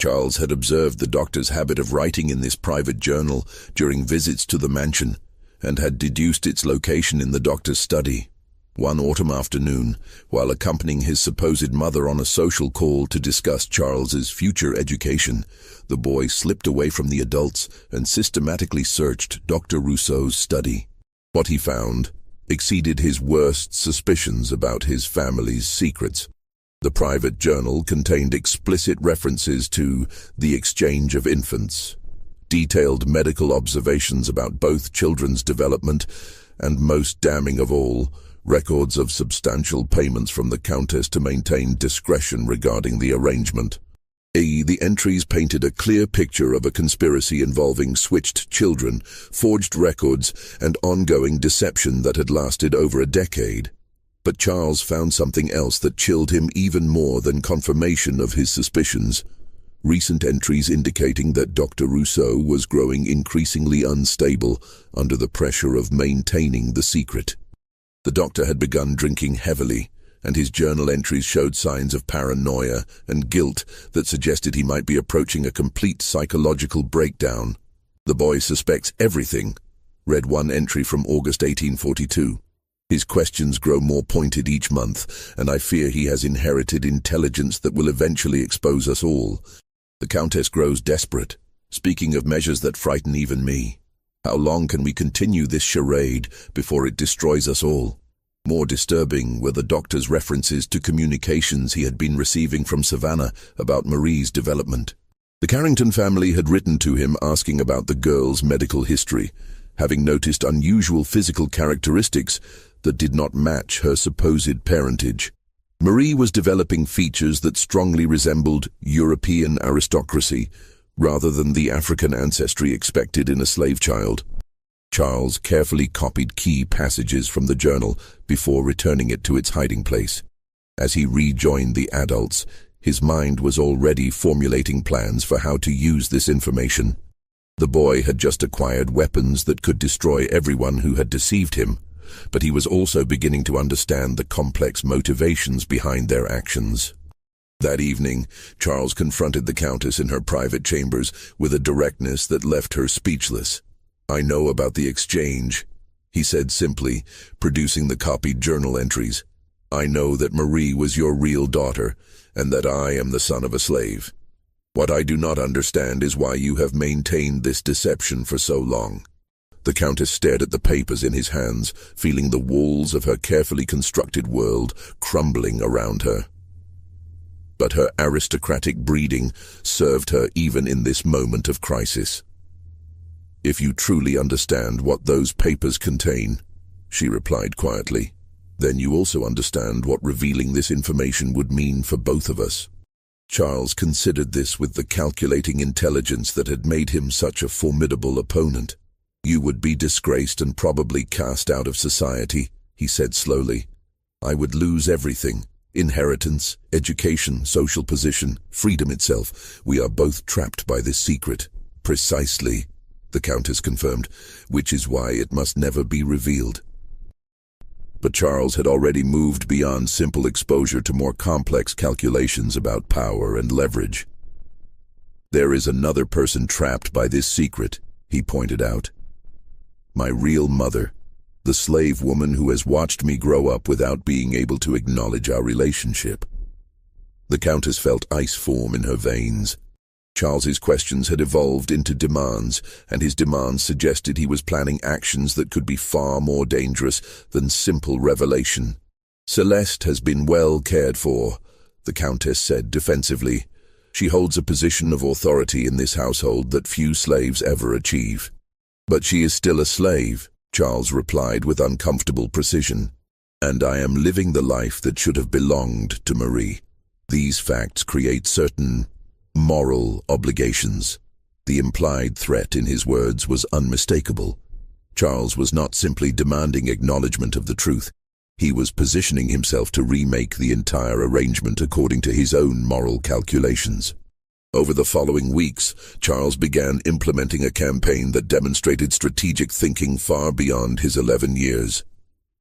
Charles had observed the doctor's habit of writing in this private journal during visits to the mansion, and had deduced its location in the doctor's study. One autumn afternoon, while accompanying his supposed mother on a social call to discuss Charles's future education, the boy slipped away from the adults and systematically searched Dr. Rousseau's study. What he found exceeded his worst suspicions about his family's secrets. The private journal contained explicit references to the exchange of infants, detailed medical observations about both children's development, and most damning of all, records of substantial payments from the Countess to maintain discretion regarding the arrangement. The entries painted a clear picture of a conspiracy involving switched children, forged records, and ongoing deception that had lasted over a decade. But Charles found something else that chilled him even more than confirmation of his suspicions. Recent entries indicating that Dr. Rousseau was growing increasingly unstable under the pressure of maintaining the secret. The doctor had begun drinking heavily, and his journal entries showed signs of paranoia and guilt that suggested he might be approaching a complete psychological breakdown. "The boy suspects everything," read one entry from August 1842. "His questions grow more pointed each month, and I fear he has inherited intelligence that will eventually expose us all." The Countess grows desperate, speaking of measures that frighten even me. How long can we continue this charade before it destroys us all? More disturbing were the doctor's references to communications he had been receiving from Savannah about Marie's development. The Carrington family had written to him asking about the girl's medical history, having noticed unusual physical characteristics that did not match her supposed parentage. Marie was developing features that strongly resembled European aristocracy, rather than the African ancestry expected in a slave child. Charles carefully copied key passages from the journal before returning it to its hiding place. As he rejoined the adults, his mind was already formulating plans for how to use this information. The boy had just acquired weapons that could destroy everyone who had deceived him, but he was also beginning to understand the complex motivations behind their actions. That evening, Charles confronted the Countess in her private chambers with a directness that left her speechless. "I know about the exchange," he said simply, producing the copied journal entries. "I know that Marie was your real daughter, and that I am the son of a slave." What I do not understand is why you have maintained this deception for so long. The Countess stared at the papers in his hands, feeling the walls of her carefully constructed world crumbling around her. But her aristocratic breeding served her even in this moment of crisis. "If you truly understand what those papers contain," she replied quietly, "then you also understand what revealing this information would mean for both of us." Charles considered this with the calculating intelligence that had made him such a formidable opponent. "You would be disgraced and probably cast out of society," he said slowly. "I would lose everything. Inheritance, education, social position, freedom itself. We are both trapped by this secret." "Precisely," the Countess confirmed, "which is why it must never be revealed." But Charles had already moved beyond simple exposure to more complex calculations about power and leverage. "There is another person trapped by this secret," he pointed out. "My real mother, the slave woman who has watched me grow up without being able to acknowledge our relationship." The Countess felt ice form in her veins. Charles's questions had evolved into demands, and his demands suggested he was planning actions that could be far more dangerous than simple revelation. "Celeste has been well cared for," the Countess said defensively. "She holds a position of authority in this household that few slaves ever achieve." "But she is still a slave," Charles replied with uncomfortable precision. "And I am living the life that should have belonged to Marie. These facts create certain moral obligations." The implied threat in his words was unmistakable. Charles was not simply demanding acknowledgement of the truth. He was positioning himself to remake the entire arrangement according to his own moral calculations. Over the following weeks, Charles began implementing a campaign that demonstrated strategic thinking far beyond his 11 years.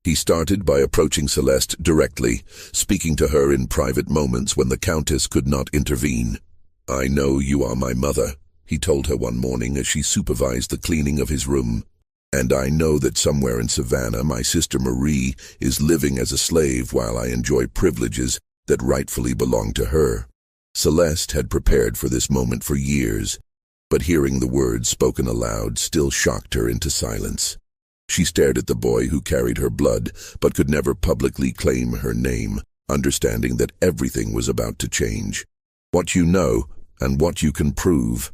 He started by approaching Celeste directly, speaking to her in private moments when the Countess could not intervene. "I know you are my mother," he told her one morning as she supervised the cleaning of his room. "And I know that somewhere in Savannah my sister Marie is living as a slave while I enjoy privileges that rightfully belong to her." Celeste had prepared for this moment for years, but hearing the words spoken aloud still shocked her into silence. She stared at the boy who carried her blood, but could never publicly claim her name, understanding that everything was about to change. "What you know, and what you can prove,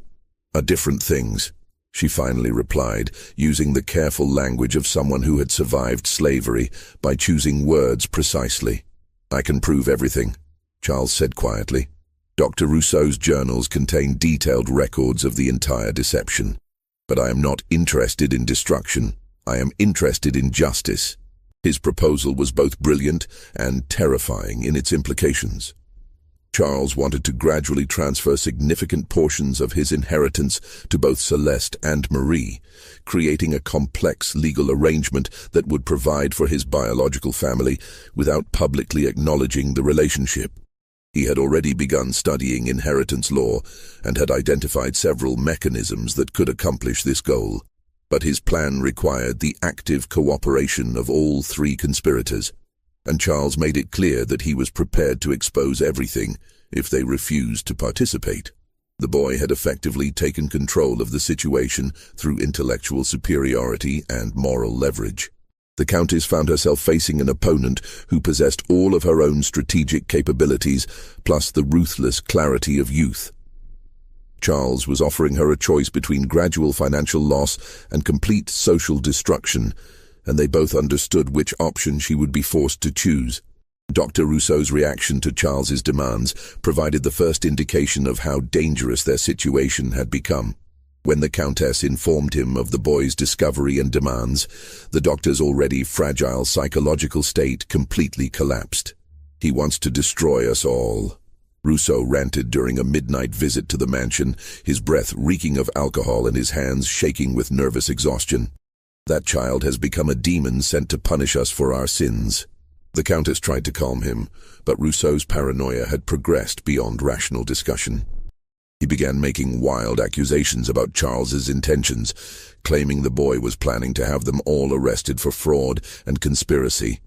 are different things," she finally replied, using the careful language of someone who had survived slavery by choosing words precisely. "I can prove everything," Charles said quietly. "Dr. Rousseau's journals contain detailed records of the entire deception. But I am not interested in destruction. I am interested in justice." His proposal was both brilliant and terrifying in its implications. Charles wanted to gradually transfer significant portions of his inheritance to both Celeste and Marie, creating a complex legal arrangement that would provide for his biological family without publicly acknowledging the relationship. He had already begun studying inheritance law and had identified several mechanisms that could accomplish this goal. But his plan required the active cooperation of all three conspirators, and Charles made it clear that he was prepared to expose everything if they refused to participate. The boy had effectively taken control of the situation through intellectual superiority and moral leverage. The Countess found herself facing an opponent who possessed all of her own strategic capabilities, plus the ruthless clarity of youth. Charles was offering her a choice between gradual financial loss and complete social destruction, and they both understood which option she would be forced to choose. Dr. Rousseau's reaction to Charles's demands provided the first indication of how dangerous their situation had become. When the Countess informed him of the boy's discovery and demands, the doctor's already fragile psychological state completely collapsed. "He wants to destroy us all," Rousseau ranted during a midnight visit to the mansion, his breath reeking of alcohol and his hands shaking with nervous exhaustion. "That child has become a demon sent to punish us for our sins." The Countess tried to calm him, but Rousseau's paranoia had progressed beyond rational discussion. He began making wild accusations about Charles's intentions, claiming the boy was planning to have them all arrested for fraud and conspiracy.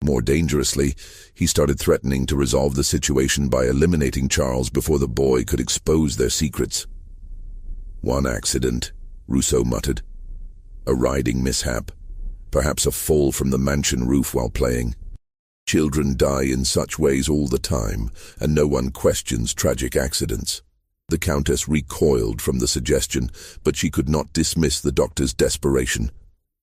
More dangerously, he started threatening to resolve the situation by eliminating Charles before the boy could expose their secrets. "One accident," Rousseau muttered. "A riding mishap. Perhaps a fall from the mansion roof while playing. Children die in such ways all the time, and no one questions tragic accidents." The Countess recoiled from the suggestion, but she could not dismiss the doctor's desperation.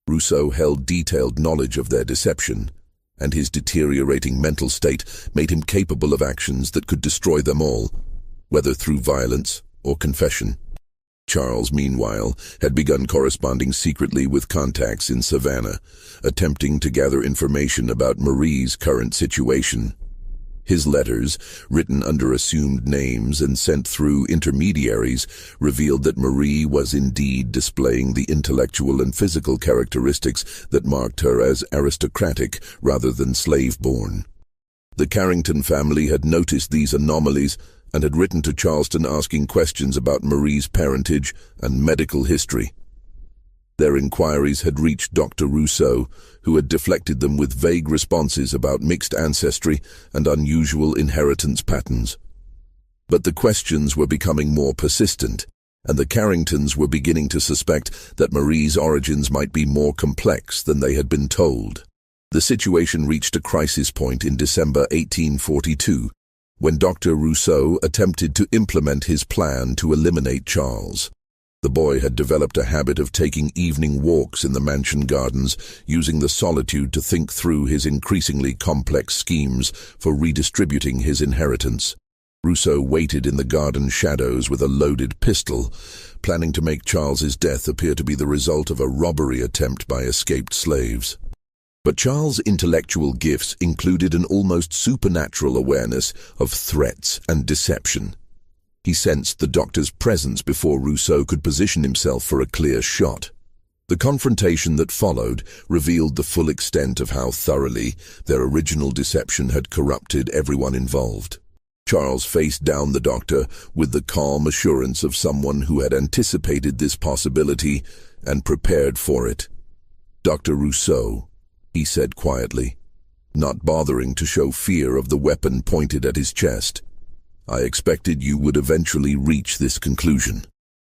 Rousseau held detailed knowledge of their deception, and his deteriorating mental state made him capable of actions that could destroy them all, whether through violence or confession. Charles, meanwhile, had begun corresponding secretly with contacts in Savannah, attempting to gather information about Marie's current situation. His letters, written under assumed names and sent through intermediaries, revealed that Marie was indeed displaying the intellectual and physical characteristics that marked her as aristocratic rather than slave-born. The Carrington family had noticed these anomalies and had written to Charleston asking questions about Marie's parentage and medical history. Their inquiries had reached Dr. Rousseau, who had deflected them with vague responses about mixed ancestry and unusual inheritance patterns. But the questions were becoming more persistent, and the Carringtons were beginning to suspect that Marie's origins might be more complex than they had been told. The situation reached a crisis point in December 1842, when Dr. Rousseau attempted to implement his plan to eliminate Charles. The boy had developed a habit of taking evening walks in the mansion gardens, using the solitude to think through his increasingly complex schemes for redistributing his inheritance. Rousseau waited in the garden shadows with a loaded pistol, planning to make Charles's death appear to be the result of a robbery attempt by escaped slaves. But Charles' intellectual gifts included an almost supernatural awareness of threats and deception. He sensed the doctor's presence before Rousseau could position himself for a clear shot. The confrontation that followed revealed the full extent of how thoroughly their original deception had corrupted everyone involved. Charles faced down the doctor with the calm assurance of someone who had anticipated this possibility and prepared for it. "Dr. Rousseau," he said quietly, not bothering to show fear of the weapon pointed at his chest, "I expected you would eventually reach this conclusion.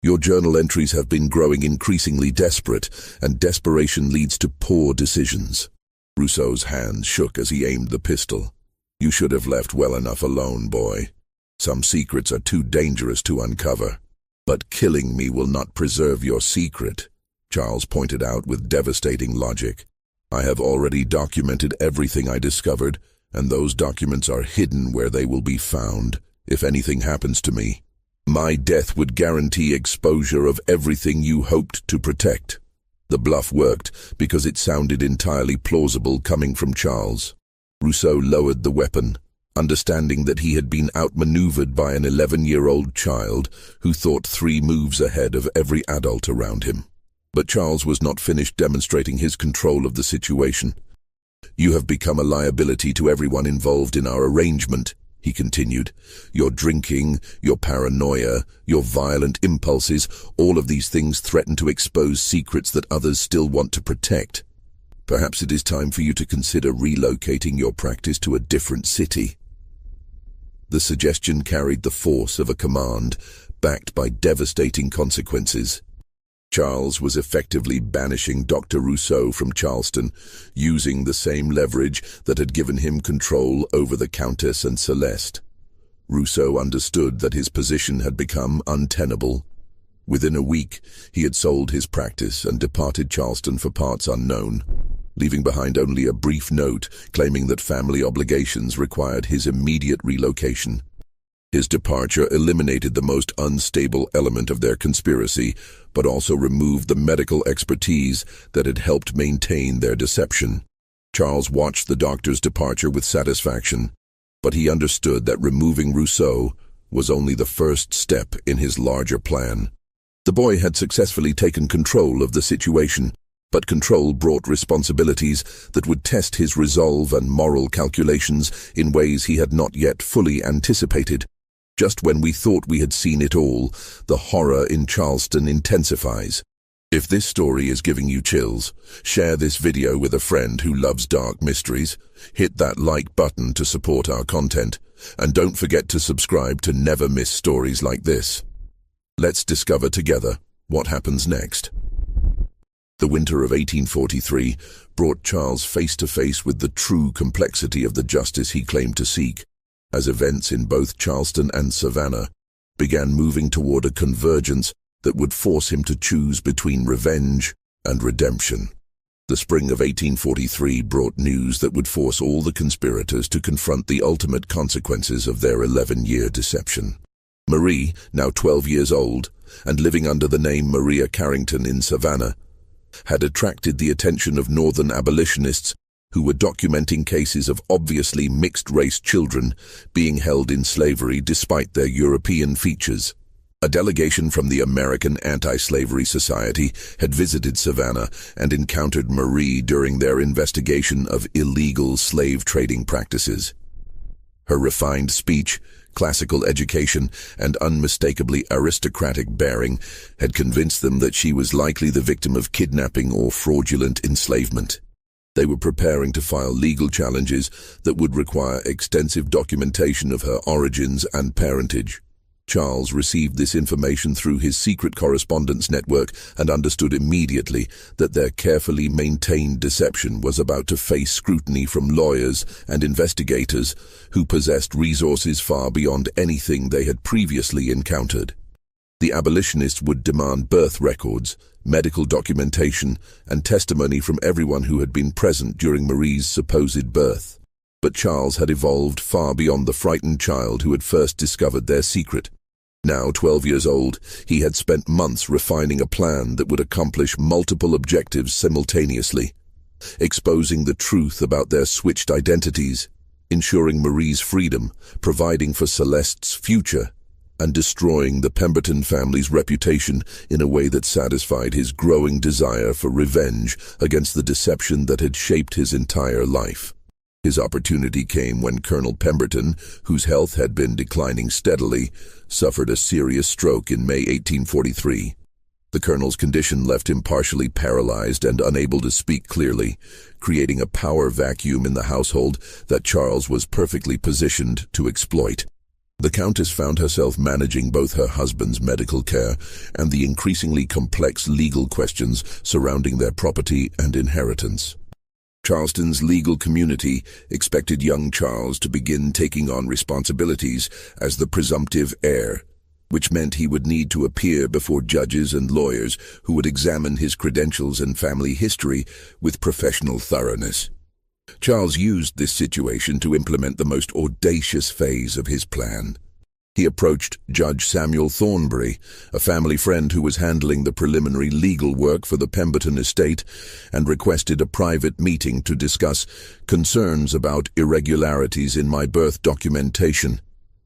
Your journal entries have been growing increasingly desperate, and desperation leads to poor decisions." Rousseau's hands shook as he aimed the pistol. "You should have left well enough alone, boy. Some secrets are too dangerous to uncover." "But killing me will not preserve your secret," Charles pointed out with devastating logic. "I have already documented everything I discovered, and those documents are hidden where they will be found. If anything happens to me, my death would guarantee exposure of everything you hoped to protect." The bluff worked because it sounded entirely plausible coming from Charles. Rousseau lowered the weapon, understanding that he had been outmaneuvered by an 11-year-old child who thought 3 moves ahead of every adult around him. But Charles was not finished demonstrating his control of the situation. "You have become a liability to everyone involved in our arrangement," he continued. "Your drinking, your paranoia, your violent impulses, all of these things threaten to expose secrets that others still want to protect. Perhaps it is time for you to consider relocating your practice to a different city." The suggestion carried the force of a command, backed by devastating consequences. Charles was effectively banishing Dr. Rousseau from Charleston, using the same leverage that had given him control over the Countess and Celeste. Rousseau understood that his position had become untenable. Within a week, he had sold his practice and departed Charleston for parts unknown, leaving behind only a brief note claiming that family obligations required his immediate relocation. His departure eliminated the most unstable element of their conspiracy, but also removed the medical expertise that had helped maintain their deception. Charles watched the doctor's departure with satisfaction, but he understood that removing Rousseau was only the first step in his larger plan. The boy had successfully taken control of the situation, but control brought responsibilities that would test his resolve and moral calculations in ways he had not yet fully anticipated. Just when we thought we had seen it all, the horror in Charleston intensifies. If this story is giving you chills, share this video with a friend who loves dark mysteries, hit that like button to support our content, and don't forget to subscribe to never miss stories like this. Let's discover together what happens next. The winter of 1843 brought Charles face to face with the true complexity of the justice he claimed to seek, as events in both Charleston and Savannah began moving toward a convergence that would force him to choose between revenge and redemption. The spring of 1843 brought news that would force all the conspirators to confront the ultimate consequences of their 11-year deception. Marie, now 12 years old, and living under the name Maria Carrington in Savannah, had attracted the attention of Northern abolitionists who were documenting cases of obviously mixed-race children being held in slavery despite their European features. A delegation from the American Anti-Slavery Society had visited Savannah and encountered Marie during their investigation of illegal slave trading practices. Her refined speech, classical education, and unmistakably aristocratic bearing had convinced them that she was likely the victim of kidnapping or fraudulent enslavement. They were preparing to file legal challenges that would require extensive documentation of her origins and parentage. Charles received this information through his secret correspondence network and understood immediately that their carefully maintained deception was about to face scrutiny from lawyers and investigators who possessed resources far beyond anything they had previously encountered. The abolitionists would demand birth records, medical documentation, and testimony from everyone who had been present during Marie's supposed birth. But Charles had evolved far beyond the frightened child who had first discovered their secret. Now 12 years old, he had spent months refining a plan that would accomplish multiple objectives simultaneously, exposing the truth about their switched identities, ensuring Marie's freedom, providing for Celeste's future, and destroying the Pemberton family's reputation in a way that satisfied his growing desire for revenge against the deception that had shaped his entire life. His opportunity came when Colonel Pemberton, whose health had been declining steadily, suffered a serious stroke in May 1843. The colonel's condition left him partially paralyzed and unable to speak clearly, creating a power vacuum in the household that Charles was perfectly positioned to exploit. The Countess found herself managing both her husband's medical care and the increasingly complex legal questions surrounding their property and inheritance. Charleston's legal community expected young Charles to begin taking on responsibilities as the presumptive heir, which meant he would need to appear before judges and lawyers who would examine his credentials and family history with professional thoroughness. Charles used this situation to implement the most audacious phase of his plan. He approached Judge Samuel Thornbury, a family friend who was handling the preliminary legal work for the Pemberton estate, and requested a private meeting to discuss concerns about irregularities in my birth documentation.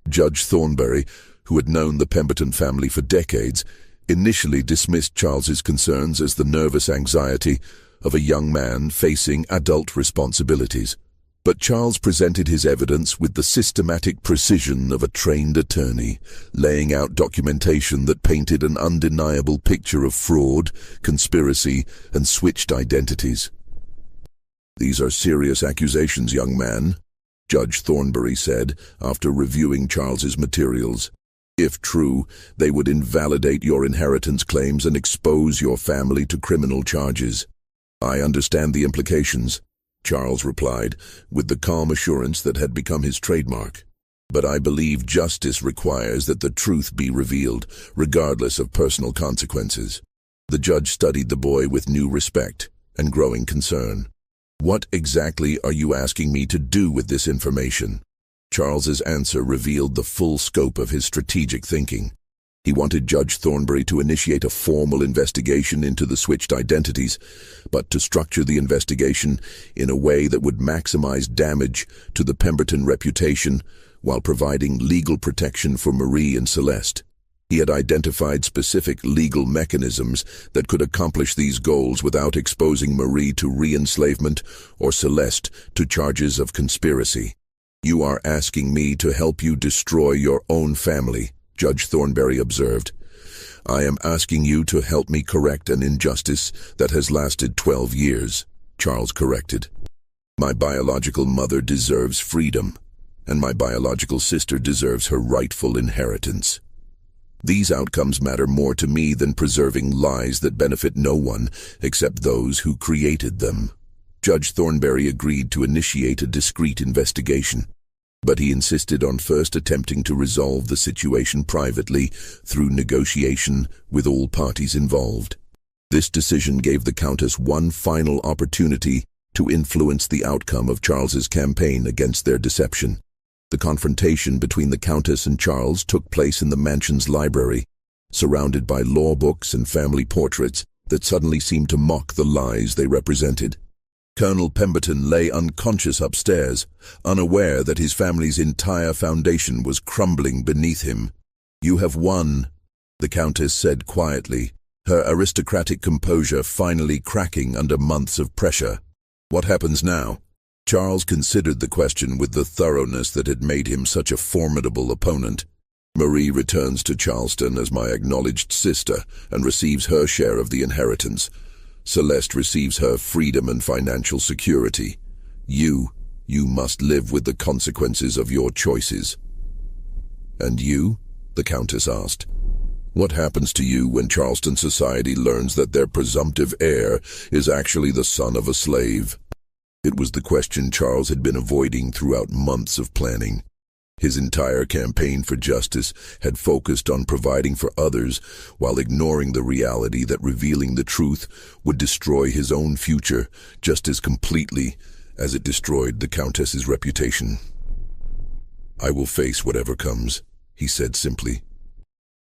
Judge Thornbury, who had known the Pemberton family for decades, initially dismissed Charles's concerns as the nervous anxiety of a young man facing adult responsibilities. But Charles presented his evidence with the systematic precision of a trained attorney, laying out documentation that painted an undeniable picture of fraud, conspiracy, and switched identities. "These are serious accusations, young man," Judge Thornbury said after reviewing Charles's materials. "If true, they would invalidate your inheritance claims and expose your family to criminal charges." "I understand the implications," Charles replied, with the calm assurance that had become his trademark. "But I believe justice requires that the truth be revealed, regardless of personal consequences." The judge studied the boy with new respect and growing concern. "What exactly are you asking me to do with this information?" Charles's answer revealed the full scope of his strategic thinking. He wanted Judge Thornbury to initiate a formal investigation into the switched identities, but to structure the investigation in a way that would maximize damage to the Pemberton reputation while providing legal protection for Marie and Celeste. He had identified specific legal mechanisms that could accomplish these goals without exposing Marie to re-enslavement or Celeste to charges of conspiracy. "You are asking me to help you destroy your own family," Judge Thornbury observed. I am asking you to help me correct an injustice that has lasted 12 years, Charles corrected. My biological mother deserves freedom, and my biological sister deserves her rightful inheritance. These outcomes matter more to me than preserving lies that benefit no one except those who created them. Judge Thornberry agreed to initiate a discreet investigation, but he insisted on first attempting to resolve the situation privately through negotiation with all parties involved. This decision gave the Countess one final opportunity to influence the outcome of Charles's campaign against their deception. The confrontation between the Countess and Charles took place in the mansion's library, surrounded by law books and family portraits that suddenly seemed to mock the lies they represented. Colonel Pemberton lay unconscious upstairs, unaware that his family's entire foundation was crumbling beneath him. "You have won," the Countess said quietly, her aristocratic composure finally cracking under months of pressure. "What happens now?" Charles considered the question with the thoroughness that had made him such a formidable opponent. "Marie returns to Charleston as my acknowledged sister and receives her share of the inheritance. Celeste receives her freedom and financial security. You must live with the consequences of your choices." "And you?" the Countess asked. "What happens to you when Charleston society learns that their presumptive heir is actually the son of a slave?" It was the question Charles had been avoiding throughout months of planning. His entire campaign for justice had focused on providing for others while ignoring the reality that revealing the truth would destroy his own future just as completely as it destroyed the Countess's reputation. "I will face whatever comes," he said simply.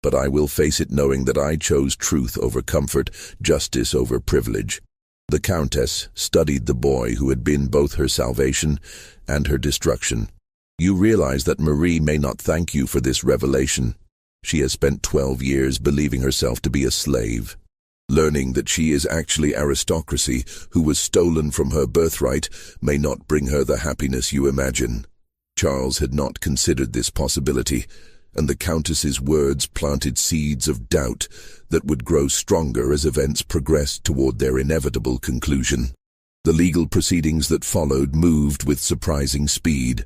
"But I will face it knowing that I chose truth over comfort, justice over privilege." The Countess studied the boy who had been both her salvation and her destruction. "You realize that Marie may not thank you for this revelation. She has spent 12 years believing herself to be a slave. Learning that she is actually aristocracy who was stolen from her birthright may not bring her the happiness you imagine." Charles had not considered this possibility, and the Countess's words planted seeds of doubt that would grow stronger as events progressed toward their inevitable conclusion. The legal proceedings that followed moved with surprising speed.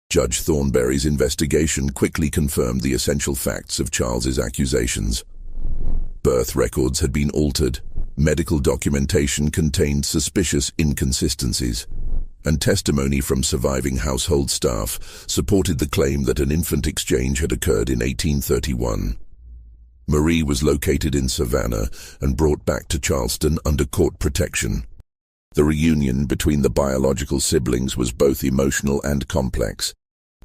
Judge Thornberry's investigation quickly confirmed the essential facts of Charles's accusations. Birth records had been altered, medical documentation contained suspicious inconsistencies, and testimony from surviving household staff supported the claim that an infant exchange had occurred in 1831. Marie was located in Savannah and brought back to Charleston under court protection. The reunion between the biological siblings was both emotional and complex,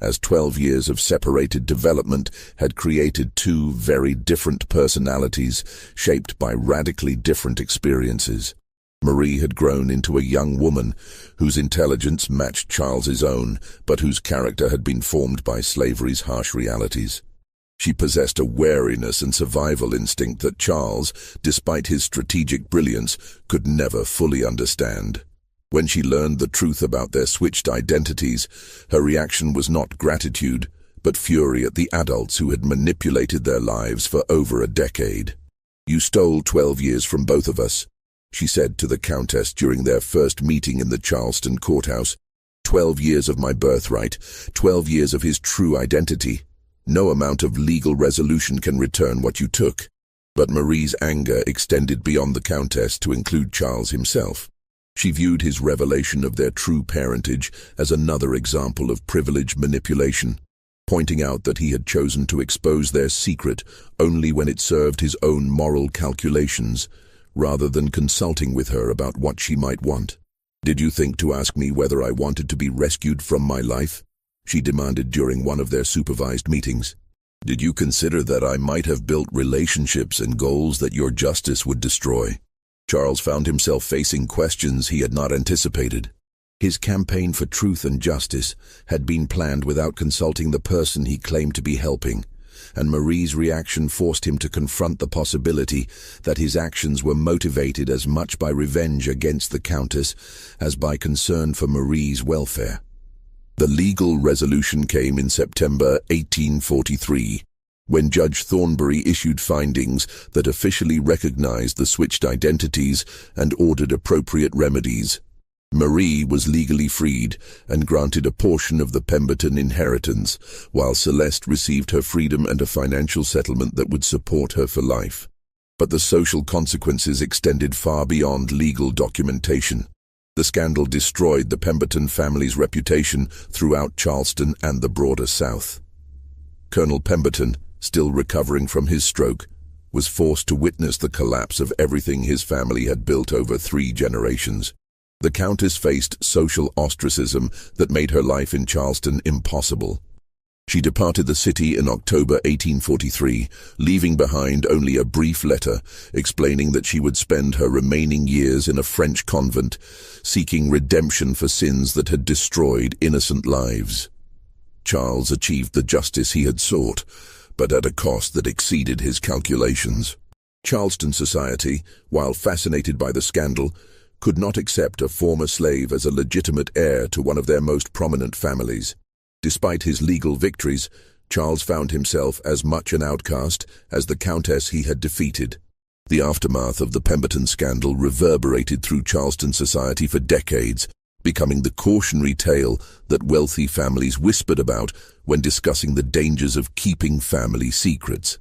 as 12 years of separated development had created two very different personalities shaped by radically different experiences. Marie had grown into a young woman whose intelligence matched Charles's own, but whose character had been formed by slavery's harsh realities. She possessed a wariness and survival instinct that Charles, despite his strategic brilliance, could never fully understand. When she learned the truth about their switched identities, her reaction was not gratitude, but fury at the adults who had manipulated their lives for over a decade. "You stole 12 years from both of us," she said to the Countess during their first meeting in the Charleston courthouse. 12 years of my birthright, 12 years of his true identity. No amount of legal resolution can return what you took." But Marie's anger extended beyond the Countess to include Charles himself. She viewed his revelation of their true parentage as another example of privilege manipulation, pointing out that he had chosen to expose their secret only when it served his own moral calculations, rather than consulting with her about what she might want. "Did you think to ask me whether I wanted to be rescued from my life?" she demanded during one of their supervised meetings. "Did you consider that I might have built relationships and goals that your justice would destroy?" Charles found himself facing questions he had not anticipated. His campaign for truth and justice had been planned without consulting the person he claimed to be helping, and Marie's reaction forced him to confront the possibility that his actions were motivated as much by revenge against the Countess as by concern for Marie's welfare. The legal resolution came in September 1843. When Judge Thornbury issued findings that officially recognized the switched identities and ordered appropriate remedies, Marie was legally freed and granted a portion of the Pemberton inheritance, while Celeste received her freedom and a financial settlement that would support her for life. But the social consequences extended far beyond legal documentation. The scandal destroyed the Pemberton family's reputation throughout Charleston and the broader South. Colonel Pemberton, still recovering from his stroke, was forced to witness the collapse of everything his family had built over 3 generations. The Countess faced social ostracism that made her life in Charleston impossible. She departed the city in October 1843, leaving behind only a brief letter explaining that she would spend her remaining years in a French convent, seeking redemption for sins that had destroyed innocent lives. Charles achieved the justice he had sought, but at a cost that exceeded his calculations. Charleston society, while fascinated by the scandal, could not accept a former slave as a legitimate heir to one of their most prominent families. Despite his legal victories, Charles found himself as much an outcast as the Countess he had defeated. The aftermath of the Pemberton scandal reverberated through Charleston society for decades, becoming the cautionary tale that wealthy families whispered about when discussing the dangers of keeping family secrets.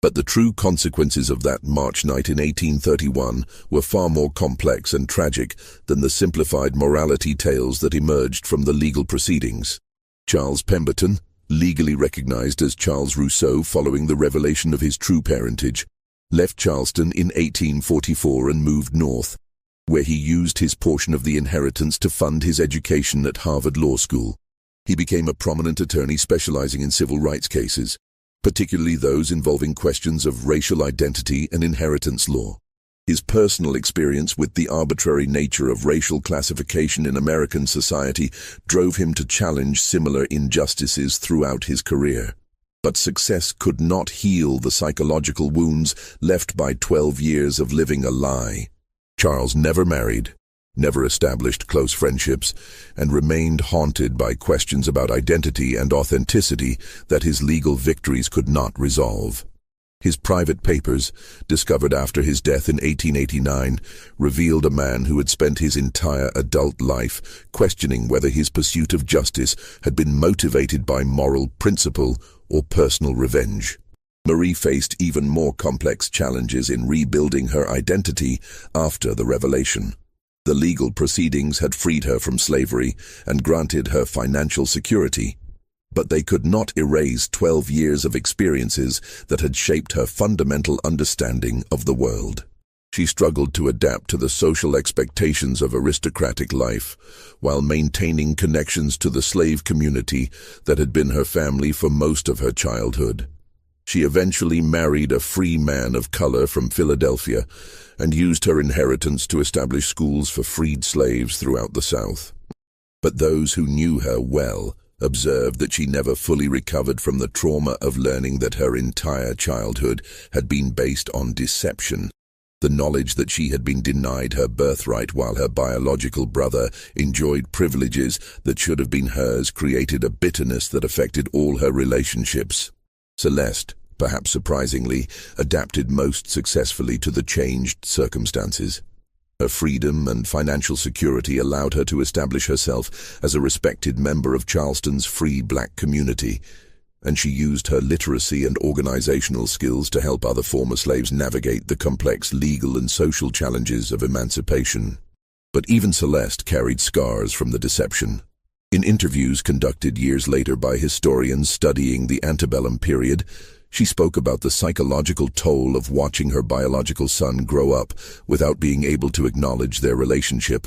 But the true consequences of that March night in 1831 were far more complex and tragic than the simplified morality tales that emerged from the legal proceedings. Charles Pemberton, legally recognized as Charles Rousseau following the revelation of his true parentage, left Charleston in 1844 and moved north, where he used his portion of the inheritance to fund his education at Harvard Law School. He became a prominent attorney specializing in civil rights cases, particularly those involving questions of racial identity and inheritance law. His personal experience with the arbitrary nature of racial classification in American society drove him to challenge similar injustices throughout his career. But success could not heal the psychological wounds left by 12 years of living a lie. Charles never married, never established close friendships, and remained haunted by questions about identity and authenticity that his legal victories could not resolve. His private papers, discovered after his death in 1889, revealed a man who had spent his entire adult life questioning whether his pursuit of justice had been motivated by moral principle or personal revenge. Marie faced even more complex challenges in rebuilding her identity after the revelation. The legal proceedings had freed her from slavery and granted her financial security, but they could not erase 12 years of experiences that had shaped her fundamental understanding of the world. She struggled to adapt to the social expectations of aristocratic life, while maintaining connections to the slave community that had been her family for most of her childhood. She eventually married a free man of color from Philadelphia and used her inheritance to establish schools for freed slaves throughout the South. But those who knew her well observed that she never fully recovered from the trauma of learning that her entire childhood had been based on deception. The knowledge that she had been denied her birthright while her biological brother enjoyed privileges that should have been hers created a bitterness that affected all her relationships. Celeste, perhaps surprisingly, adapted most successfully to the changed circumstances. Her freedom and financial security allowed her to establish herself as a respected member of Charleston's free black community, and she used her literacy and organizational skills to help other former slaves navigate the complex legal and social challenges of emancipation. But even Celeste carried scars from the deception. In interviews conducted years later by historians studying the antebellum period, she spoke about the psychological toll of watching her biological son grow up without being able to acknowledge their relationship.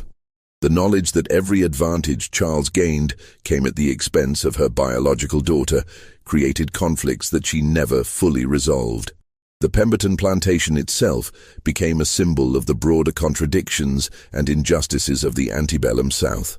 The knowledge that every advantage Charles gained came at the expense of her biological daughter created conflicts that she never fully resolved. The Pemberton plantation itself became a symbol of the broader contradictions and injustices of the antebellum South.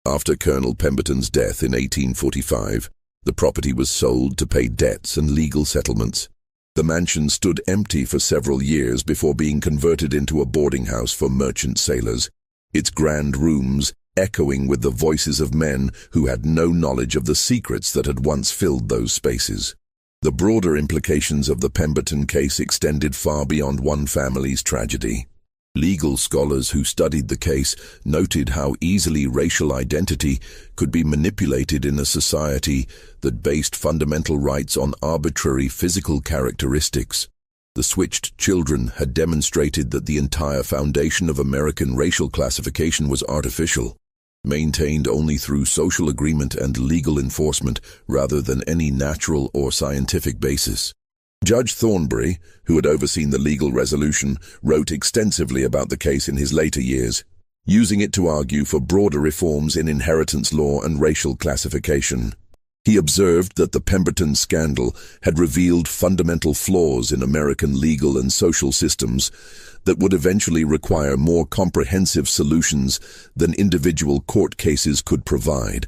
After Colonel Pemberton's death in 1845, the property was sold to pay debts and legal settlements. The mansion stood empty for several years before being converted into a boarding house for merchant sailors, its grand rooms echoing with the voices of men who had no knowledge of the secrets that had once filled those spaces. The broader implications of the Pemberton case extended far beyond one family's tragedy. Legal scholars who studied the case noted how easily racial identity could be manipulated in a society that based fundamental rights on arbitrary physical characteristics. The switched children had demonstrated that the entire foundation of American racial classification was artificial, maintained only through social agreement and legal enforcement rather than any natural or scientific basis. Judge Thornbury, who had overseen the legal resolution, wrote extensively about the case in his later years, using it to argue for broader reforms in inheritance law and racial classification. He observed that the Pemberton scandal had revealed fundamental flaws in American legal and social systems that would eventually require more comprehensive solutions than individual court cases could provide.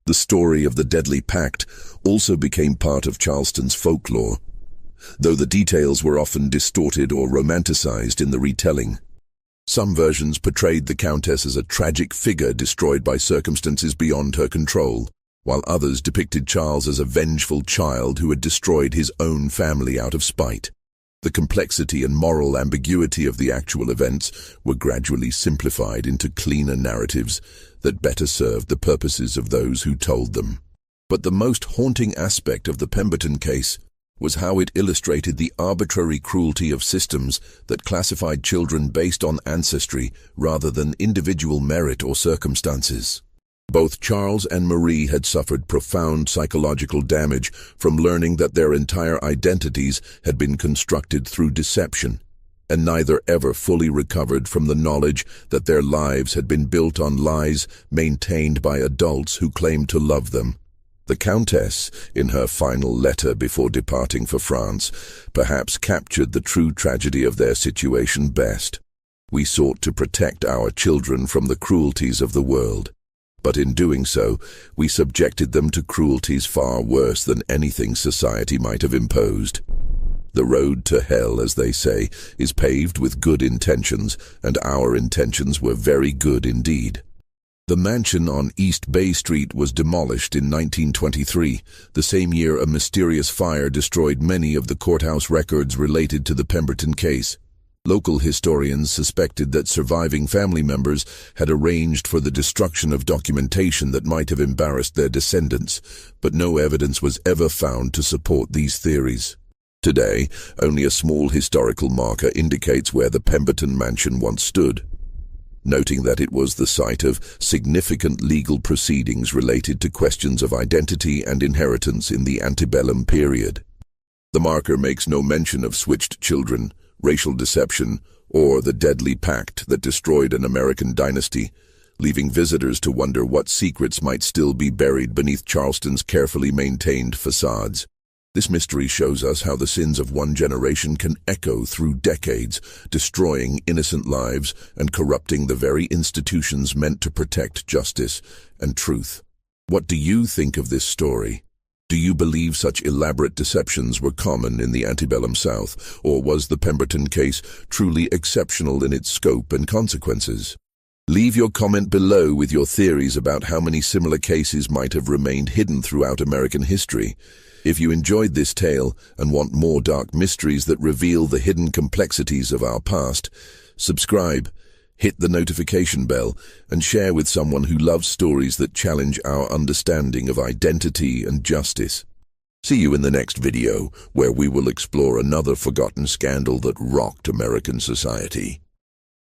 The story of the deadly pact also became part of Charleston's folklore, though the details were often distorted or romanticized in the retelling. Some versions portrayed the Countess as a tragic figure destroyed by circumstances beyond her control, while others depicted Charles as a vengeful child who had destroyed his own family out of spite. The complexity and moral ambiguity of the actual events were gradually simplified into cleaner narratives that better served the purposes of those who told them. But the most haunting aspect of the Pemberton case was how it illustrated the arbitrary cruelty of systems that classified children based on ancestry rather than individual merit or circumstances. Both Charles and Marie had suffered profound psychological damage from learning that their entire identities had been constructed through deception, and neither ever fully recovered from the knowledge that their lives had been built on lies maintained by adults who claimed to love them. The Countess, in her final letter before departing for France, perhaps captured the true tragedy of their situation best. We sought to protect our children from the cruelties of the world, but in doing so, we subjected them to cruelties far worse than anything society might have imposed. The road to hell, as they say, is paved with good intentions, and our intentions were very good indeed. The mansion on East Bay Street was demolished in 1923, the same year a mysterious fire destroyed many of the courthouse records related to the Pemberton case. Local historians suspected that surviving family members had arranged for the destruction of documentation that might have embarrassed their descendants, but no evidence was ever found to support these theories. Today, only a small historical marker indicates where the Pemberton mansion once stood, noting that it was the site of significant legal proceedings related to questions of identity and inheritance in the antebellum period. The marker makes no mention of switched children, racial deception, or the deadly pact that destroyed an American dynasty, leaving visitors to wonder what secrets might still be buried beneath Charleston's carefully maintained facades. This mystery shows us how the sins of one generation can echo through decades, destroying innocent lives and corrupting the very institutions meant to protect justice and truth. What do you think of this story? Do you believe such elaborate deceptions were common in the antebellum South, or was the Pemberton case truly exceptional in its scope and consequences? Leave your comment below with your theories about how many similar cases might have remained hidden throughout American history. If you enjoyed this tale and want more dark mysteries that reveal the hidden complexities of our past, subscribe, hit the notification bell, and share with someone who loves stories that challenge our understanding of identity and justice. See you in the next video, where we will explore another forgotten scandal that rocked American society.